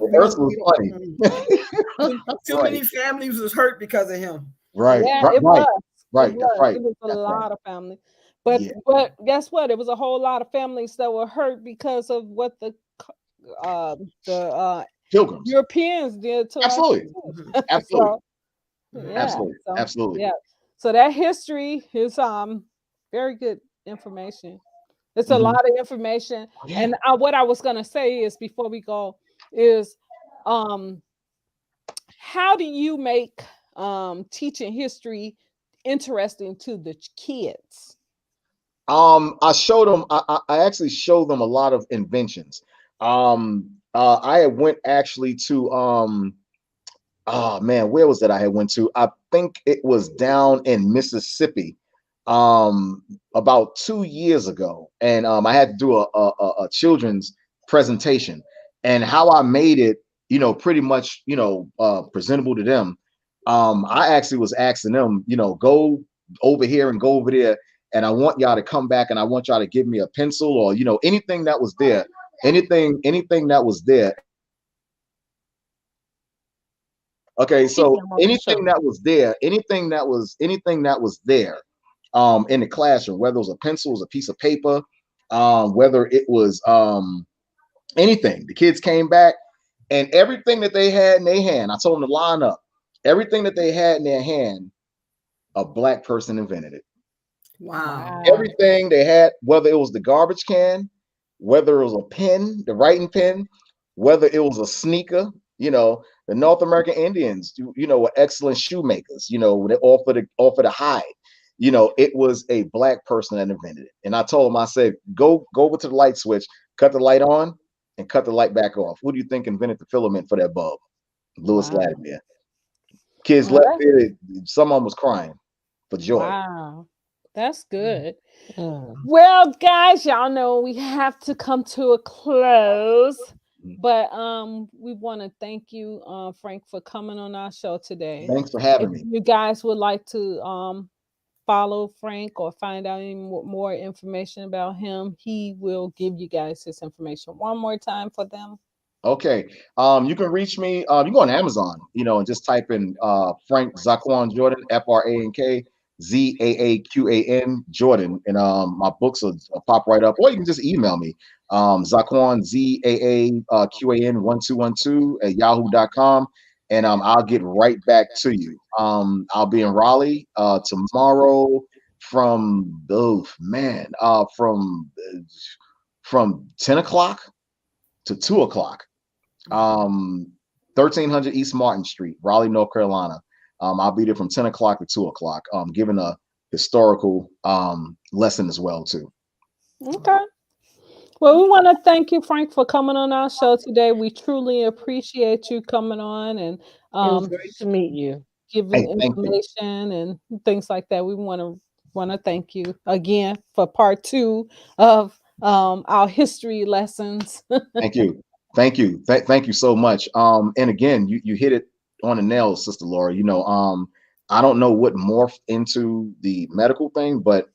Too many families was hurt because of him. Right. Yeah, it right. was. Right. It That's right. It was a That's lot right. of family. But guess what? It was a whole lot of families that were hurt because of what the pilgrims, Europeans did to absolutely, us. absolutely, absolutely. Yeah. So that history is very good information. It's a lot of information. And what I was gonna say is before we go is how do you make teaching history interesting to the kids? I showed them. I actually showed them a lot of inventions. I had went actually to oh man, where was that I had went to? I think it was down in Mississippi, about 2 years ago, and I had to do a children's presentation, and how I made it, pretty much, presentable to them. I actually was asking them, go over here and go over there, and I want y'all to come back, and I want y'all to give me a pencil or anything that was there, anything that was there. Okay, so anything that was there, anything that was there, in the classroom, whether it was a pencil, it was a piece of paper, whether it was anything, the kids came back, and everything that they had in their hand, I told them to line up. Everything that they had in their hand, a Black person invented it. Wow. Everything they had, whether it was the garbage can, whether it was a pen, the writing pen, whether it was a sneaker, the North American Indians, were excellent shoemakers, when they offer the hide, it was a Black person that invented it. And I told them, I said, go over to the light switch, cut the light on and cut the light back off. Who do you think invented the filament for that bulb? Louis Vladimir. Kids left there, some of them was crying for joy. Wow. That's good. Mm. Well, guys, y'all know we have to come to a close. But we want to thank you, Frank, for coming on our show today. Thanks for having me. If you guys would like to follow Frank or find out any more information about him, he will give you guys his information one more time for them. Okay. You can reach me. You can go on Amazon, and just type in Frank ZAAQUAN Jordan, FRANK ZAAQAN Jordan, and my books will pop right up. Or you can just email me, ZAAQUAN ZAAQAN1212 at yahoo.com, and I'll get right back to you. I'll be in Raleigh tomorrow from from 10 o'clock to 2 o'clock. 1300 East Martin Street, Raleigh, North Carolina. I'll be there from 10 o'clock to 2 o'clock, giving a historical lesson as well too. Okay. Well, we want to thank you, Frank, for coming on our show today. We truly appreciate you coming on and It was great to meet you. giving information and things like that. We want to thank you again for part 2 of our history lessons. Thank you. Thank you so much. And again, you hit it on the nail, Sister Laura. I don't know what morphed into the medical thing, but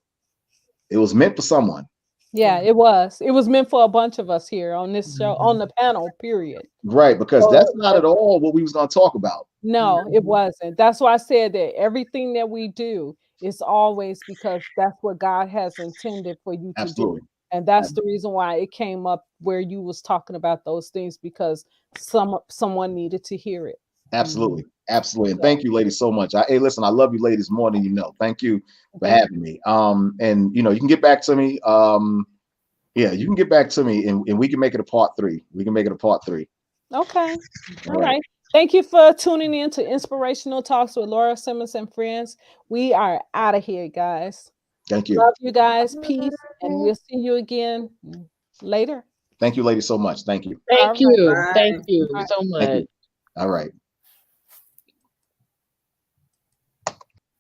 it was meant for someone. Yeah, it was. It was meant for a bunch of us here on this show, on the panel, period. Right, because that's not at all what we was going to talk about. No, it wasn't. That's why I said that everything that we do is always because that's what God has intended for you to do. And that's the reason why it came up where you was talking about those things, because someone needed to hear it. Absolutely. And thank you, ladies, so much. Hey, listen, I love you ladies more than you know. Thank you for having me. And you can get back to me. You can get back to me, and we can make it a part 3. Okay. All right. Thank you for tuning in to Inspirational Talks with Laura Simmons and friends. We are out of here, guys. Thank you. Love you guys. Peace. And we'll see you again later. Thank you, ladies, so much. Thank you. Thank you so much. All right.